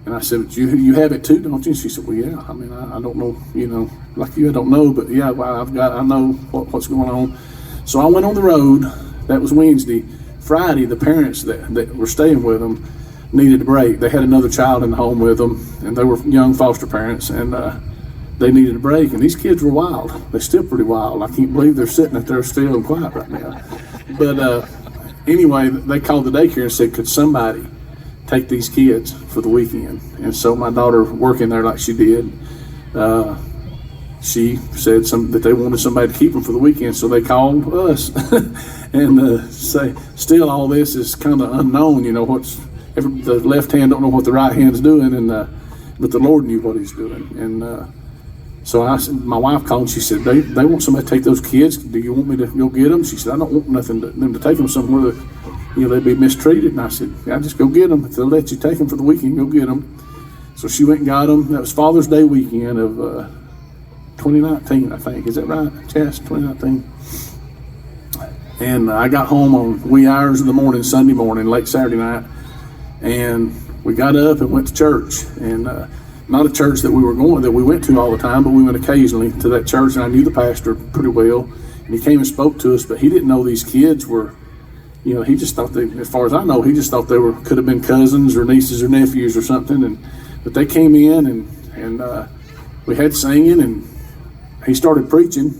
And I said, "But you have it too, don't you?" And she said, "Well, yeah. I mean, I don't know, like you, I don't know, but yeah, well, I know what's going on." So I went on the road. That was Wednesday. Friday, the parents that were staying with them needed a break. They had another child in the home with them, and they were young foster parents, and they needed a break. And these kids were wild. They're still pretty wild. I can't believe they're sitting up there still and quiet right now. But anyway, they called the daycare and said, "Could somebody take these kids for the weekend?" And so my daughter, working there like she did, she said that they wanted somebody to keep them for the weekend, so they called us. And still all this is kind of unknown, the left hand don't know what the right hand's doing, and but the Lord knew what He's doing. And so my wife called, and she said, they want somebody to take those kids. Do you want me to go get them? She said, "I don't want them to take them somewhere that they'd be mistreated." And I said, "Yeah, just go get them. If they'll let you take them for the weekend, go get them." So she went and got them. That was Father's Day weekend of 2019, I think. Is that right, Chas? 2019. And I got home on wee hours of the morning, Sunday morning, late Saturday night, and we got up and went to church. And not a church that we went to all the time, but we went occasionally to that church, and I knew the pastor pretty well, and he came and spoke to us, but he didn't know these kids were, he just thought as far as I know, he just thought they could have been cousins or nieces or nephews or something. But they came in, and we had singing, and he started preaching.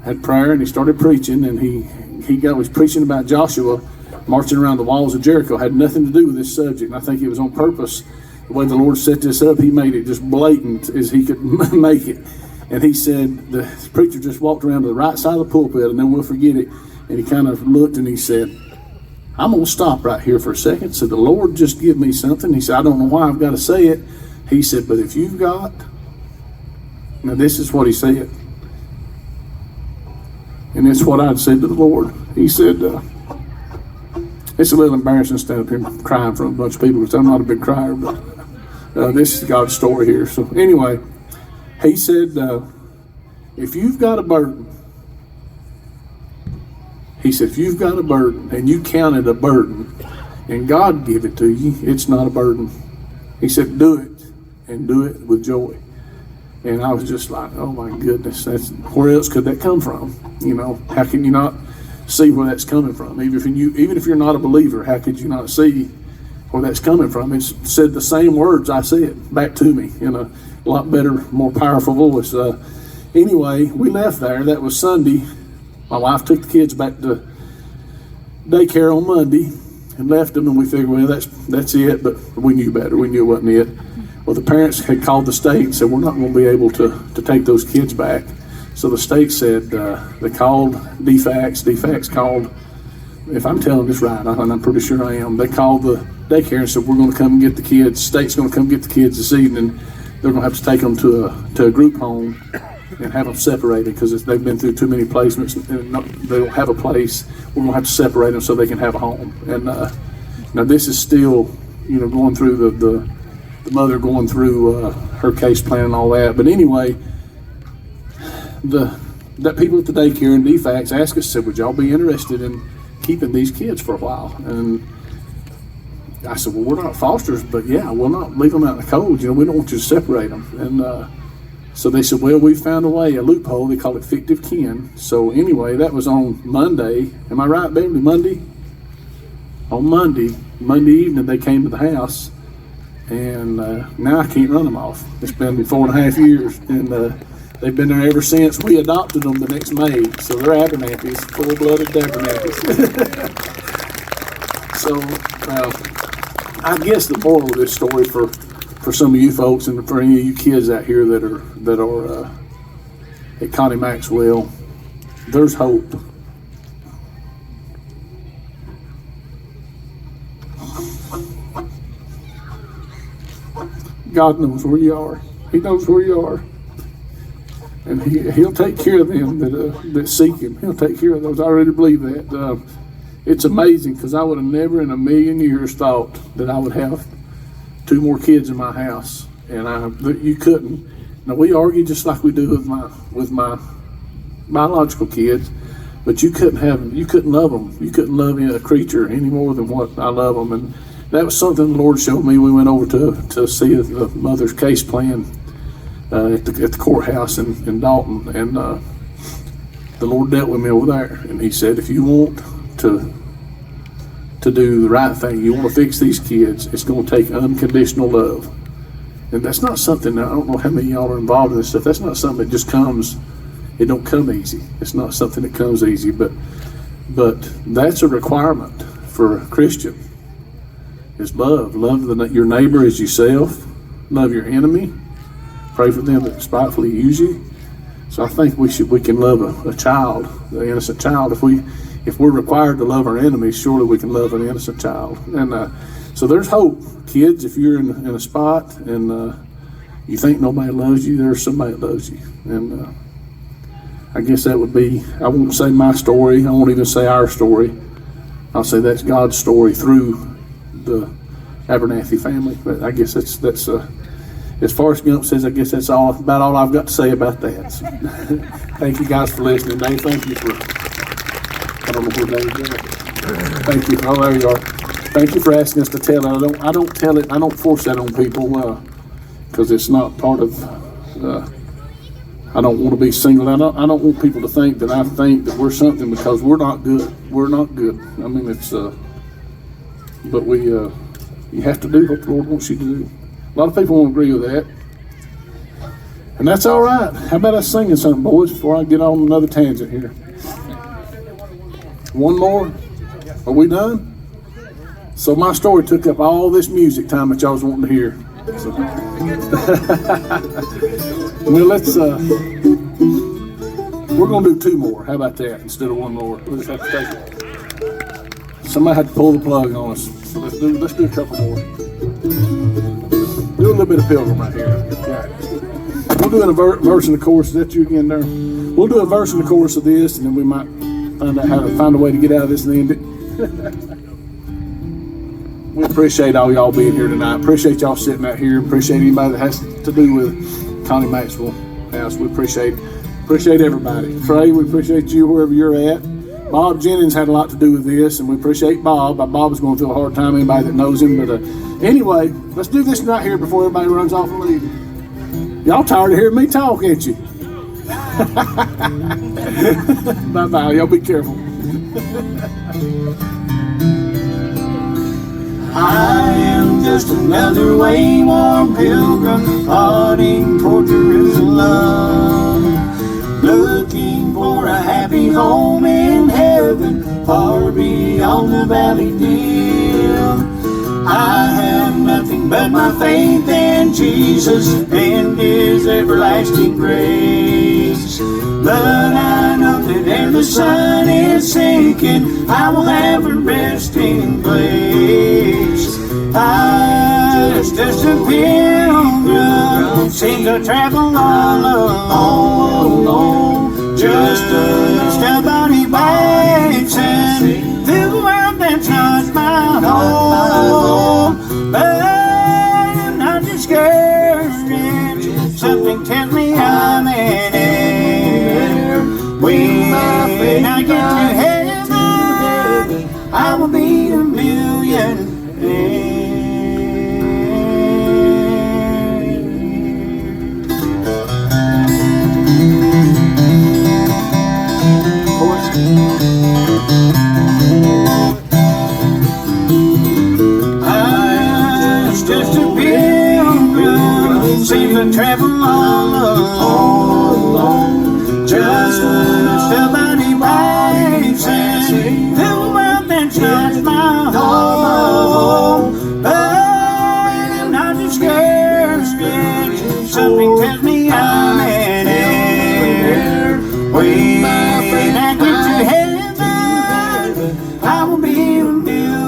Had prayer, and he started preaching, and he was preaching about Joshua marching around the walls of Jericho. Had nothing to do with this subject, and I think it was on purpose. The way the Lord set this up, He made it just blatant as He could make it. And he said, the preacher just walked around to the right side of the pulpit, and then we'll forget it. And he kind of looked and he said, "I'm going to stop right here for a second." So the Lord just give me something. He said, "I don't know why I've got to say it." He said, "But if you've got," now this is what he said. And it's what I'd said to the Lord. He said, it's a little embarrassing standing up here and crying in front of a bunch of people because I'm not a big crier, but this is God's story here. So anyway, he said, if you've got a burden, he said, if you've got a burden and you count it a burden and God give it to you, it's not a burden. He said, do it, and do it with joy. And I was just like, oh my goodness, where else could that come from? How can you not see where that's coming from. Even if you're not a believer, how could you not see where that's coming from? It said the same words I said back to me in a lot better, more powerful voice. Anyway, we left there. That was Sunday. My wife took the kids back to daycare on Monday and left them, and we figured, well, that's it, but we knew better. We knew it wasn't it. Well, the parents had called the state and said, we're not going to be able to take those kids back. So the state said, they called DFACS. DFACS called, if I'm telling this right, and I'm pretty sure I am, they called the daycare and said, we're going to come and get the kids. The state's going to come get the kids this evening. They're going to have to take them to a group home and have them separated because they've been through too many placements and they don't have a place. We're going to have to separate them so they can have a home. And now this is still, going through the mother going through her case plan and all that. But anyway, that people at the daycare and DFACS asked us, said, would y'all be interested in keeping these kids for a while? And I said, well, we're not fosters, but yeah, we'll not leave them out in the cold. We don't want you to separate them. And so they said, well, we found a loophole. They call it fictive kin. So anyway, that was on Monday. Am I right, Beverly? Monday? On Monday evening, they came to the house, and now I can't run them off. It's been 4.5 years, and they've been there ever since. We adopted them the next May, so they're Abernathy's, full-blooded Abernathy's. So I guess the moral of this story for some of you folks and for any of you kids out here that are at Connie Maxwell, there's hope. God knows where you are. He knows where you are. And he'll take care of them that seek him. He'll take care of those. I really believe that. It's amazing because I would have never in a million years thought that I would have 2 more kids in my house. And you couldn't. Now we argue just like we do with my biological kids, but you couldn't love them. You couldn't love a creature any more than what I love them. And that was something the Lord showed me. We went over to see the mother's case plan at the courthouse in Dalton, and the Lord dealt with me over there, and He said, if you want to do the right thing, you want to fix these kids, it's going to take unconditional love. And that's not something, I don't know how many of y'all are involved in this stuff, that's not something that just comes, it don't come easy. It's not something that comes easy, but that's a requirement for a Christian, is love. Love your neighbor as yourself. Love your enemy. Pray for them that spitefully use you. So I think we can love a child, an innocent child. If we're required to love our enemies, surely we can love an innocent child. And so there's hope, kids. If you're in a spot and you think nobody loves you, there's somebody that loves you. And I guess that would be, I won't say my story, I won't even say our story. I'll say that's God's story through the Abernathy family. But I guess that's as Forrest Gump says, I guess that's about all I've got to say about that. So, thank you guys for listening. Dave, thank you for, I don't know where Dave is. Thank you. Oh, there you are. Thank you for asking us to tell it. I don't tell it. I don't force that on people because it's not part of, I don't want to be singled out. I don't want people to think that I think that we're something because we're not good. We're not good. I mean, it's, but you have to do what the Lord wants you to do. A lot of people won't agree with that. And that's all right. How about us singing something, boys, before I get on another tangent here? One more? Are we done? So my story took up all this music time that y'all was wanting to hear. So. Well, let's, we're going to do 2 more. How about that instead of 1 more? We'll just have to take it. Somebody had to pull the plug on us. So let's do a couple more. Do a little bit of Pilgrim right here. Yeah. We'll do a verse in the chorus. Is that you again there? We'll do a verse in the chorus of this, and then we might find out how to find a way to get out of this and end it. We appreciate all y'all being here tonight. Appreciate y'all sitting out here. Appreciate anybody that has to do with Connie Maxwell House. We appreciate everybody. Trey, we appreciate you wherever you're at. Bob Jennings had a lot to do with this, and we appreciate Bob. Bob is going through a hard time, anybody that knows him. But anyway, let's do this right here before everybody runs off and leaves. Y'all tired of hearing me talk, ain't you? Bye-bye. Y'all be careful. I am just another wayworn pilgrim plodding toward Jerusalem, looking for a happy home in heaven far beyond the valley dim. I have nothing but my faith in Jesus and His everlasting grace. But I know that ere the sun is sinking, I will have a resting place. I'm just a pilgrim, seems to travel all alone, just a stubborn passing through the world that's not my home. But I'm not discouraged, something tells me I'm in air. When I get to heaven, I will be a millionaire. I'm just a pilgrim, seems to travel all alone, just a stubborn passing through the world that's not my home. But I'm not discouraged, something tells me I'm in air. When I get to heaven, I will be a millionaire.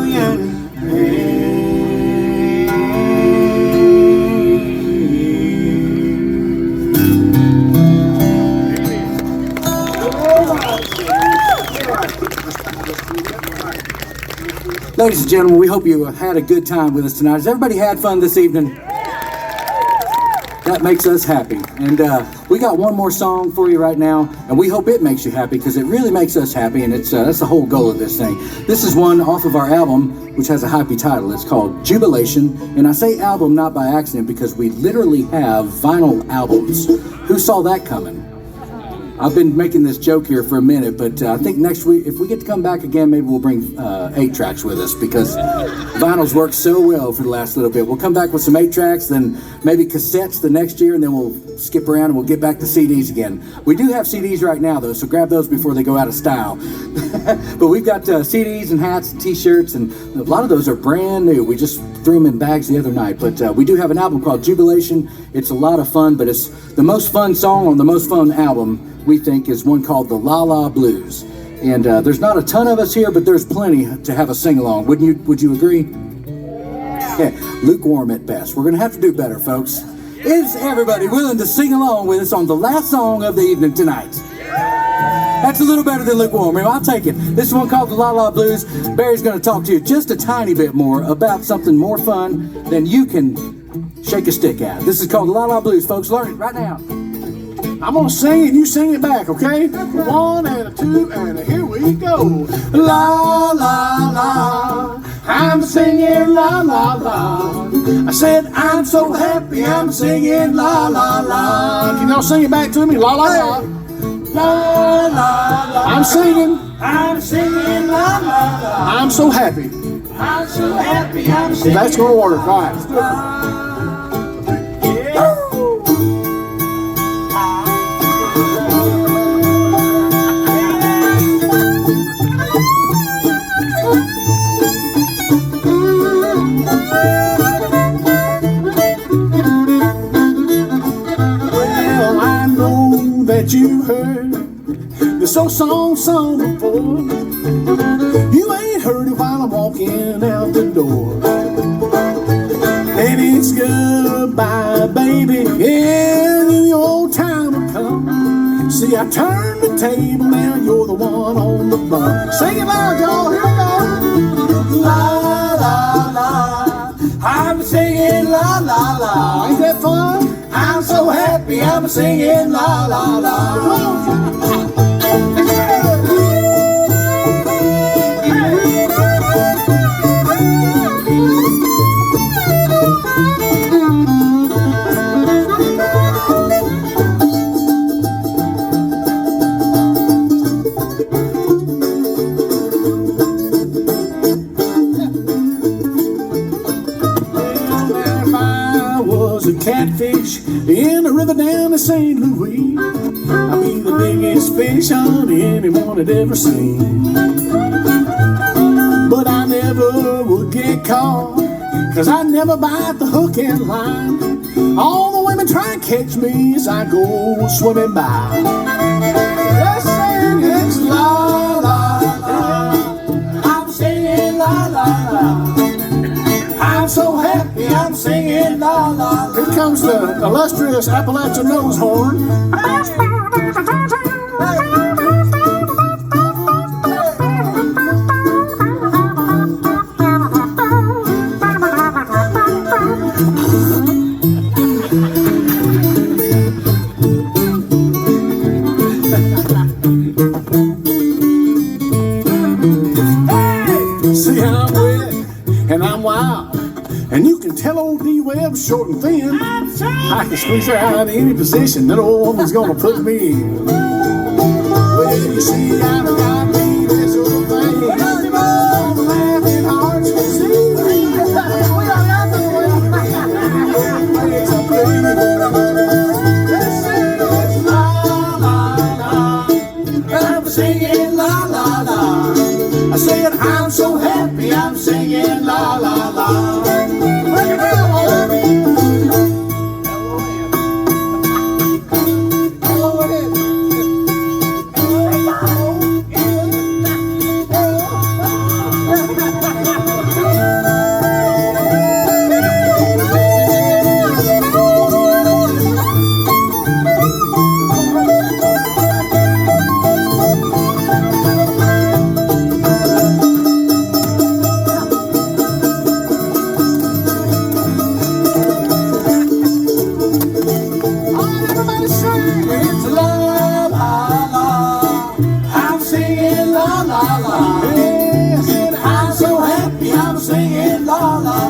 Ladies and gentlemen, we hope you had a good time with us tonight. Has everybody had fun this evening? That makes us happy. And we got one more song for you right now, and we hope it makes you happy because it really makes us happy, and that's the whole goal of this thing. This is one off of our album, which has a happy title. It's called Jubilation, and I say album not by accident because we literally have vinyl albums. Who saw that coming? I've been making this joke here for a minute, but I think next week, if we get to come back again, maybe we'll bring 8-tracks with us because vinyls work so well for the last little bit. We'll come back with some 8-tracks, then maybe cassettes the next year, and then we'll skip around and we'll get back to CDs again. We do have CDs right now, though, so grab those before they go out of style. But we've got CDs and hats and T-shirts, and a lot of those are brand new. We just threw them in bags the other night, but we do have an album called Jubilation. It's a lot of fun, but it's the most fun song on the most fun album, we think, is one called the La La Blues. And there's not a ton of us here, but there's plenty to have a sing-along. Would you agree? Yeah, lukewarm at best. We're going to have to do better, folks. Is everybody willing to sing along with us on the last song of the evening tonight? That's a little better than lukewarm. I'll take it. This is one called the La La Blues. Barry's going to talk to you just a tiny bit more about something more fun than you can shake a stick at. This is called the La La Blues, folks. Learn it right now. I'm gonna sing and you sing it back, okay? 1 and a 2 and a here we go. La la la, I'm singing la la la. I said I'm so happy, I'm singing la la la. Can y'all sing it back to me? La la la. La la la. I'm singing la la la. I'm so happy. I'm so happy, I'm singing. That's gonna work, all right. Let's do it. Well, I know that you heard this old song before. You ain't heard it while I'm walking out the door. And it's goodbye, baby, and your old time will come. See, I turned the table, now you're the one on the bun. Sing it loud, y'all, here we go. La, la, la, I'm singing la, la, la. Ain't that fun? I'm so happy, I'm singing la, la, la. fish in the river down in St. Louis. I'll be the biggest fish, honey, anyone had ever seen. But I never would get caught, 'cause I never bite the hook and line. All the women try and catch me as I go swimming by. Yes, it's la la la. I'm singing la la la. I'm so happy I'm singing la la la. Here comes the illustrious Appalachian nose horn. See, I'm wet and I'm wild, and you can tell old D-Web's short and thin. I can squeeze her out in any position that old woman's gonna put me in. Well, you see, I've got me this old thing. All the laughing hearts can see. I'm singing la la la. I said I'm so happy I'm singing la la la.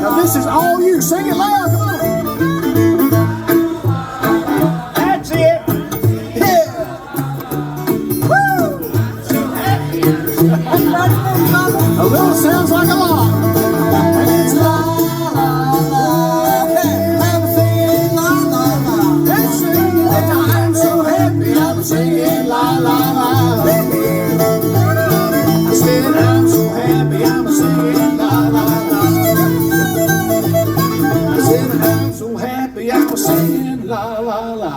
Now this is all you. Sing it loud. Come on. That's it. Yeah. Woo. A little sounds like a lot. And it's la la la. Hey, I'm singing la la la. That's it. I'm so happy I'm singing la la la. I said I'm so happy I'm singing la la la. I'm so happy I was singing la la la.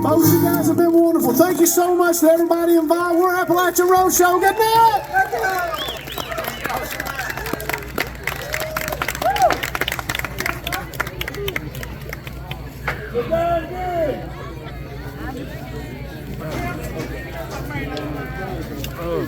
Folks, you guys have been wonderful. Thank you so much to everybody involved. We're Appalachian Roadshow. Good night. Oh.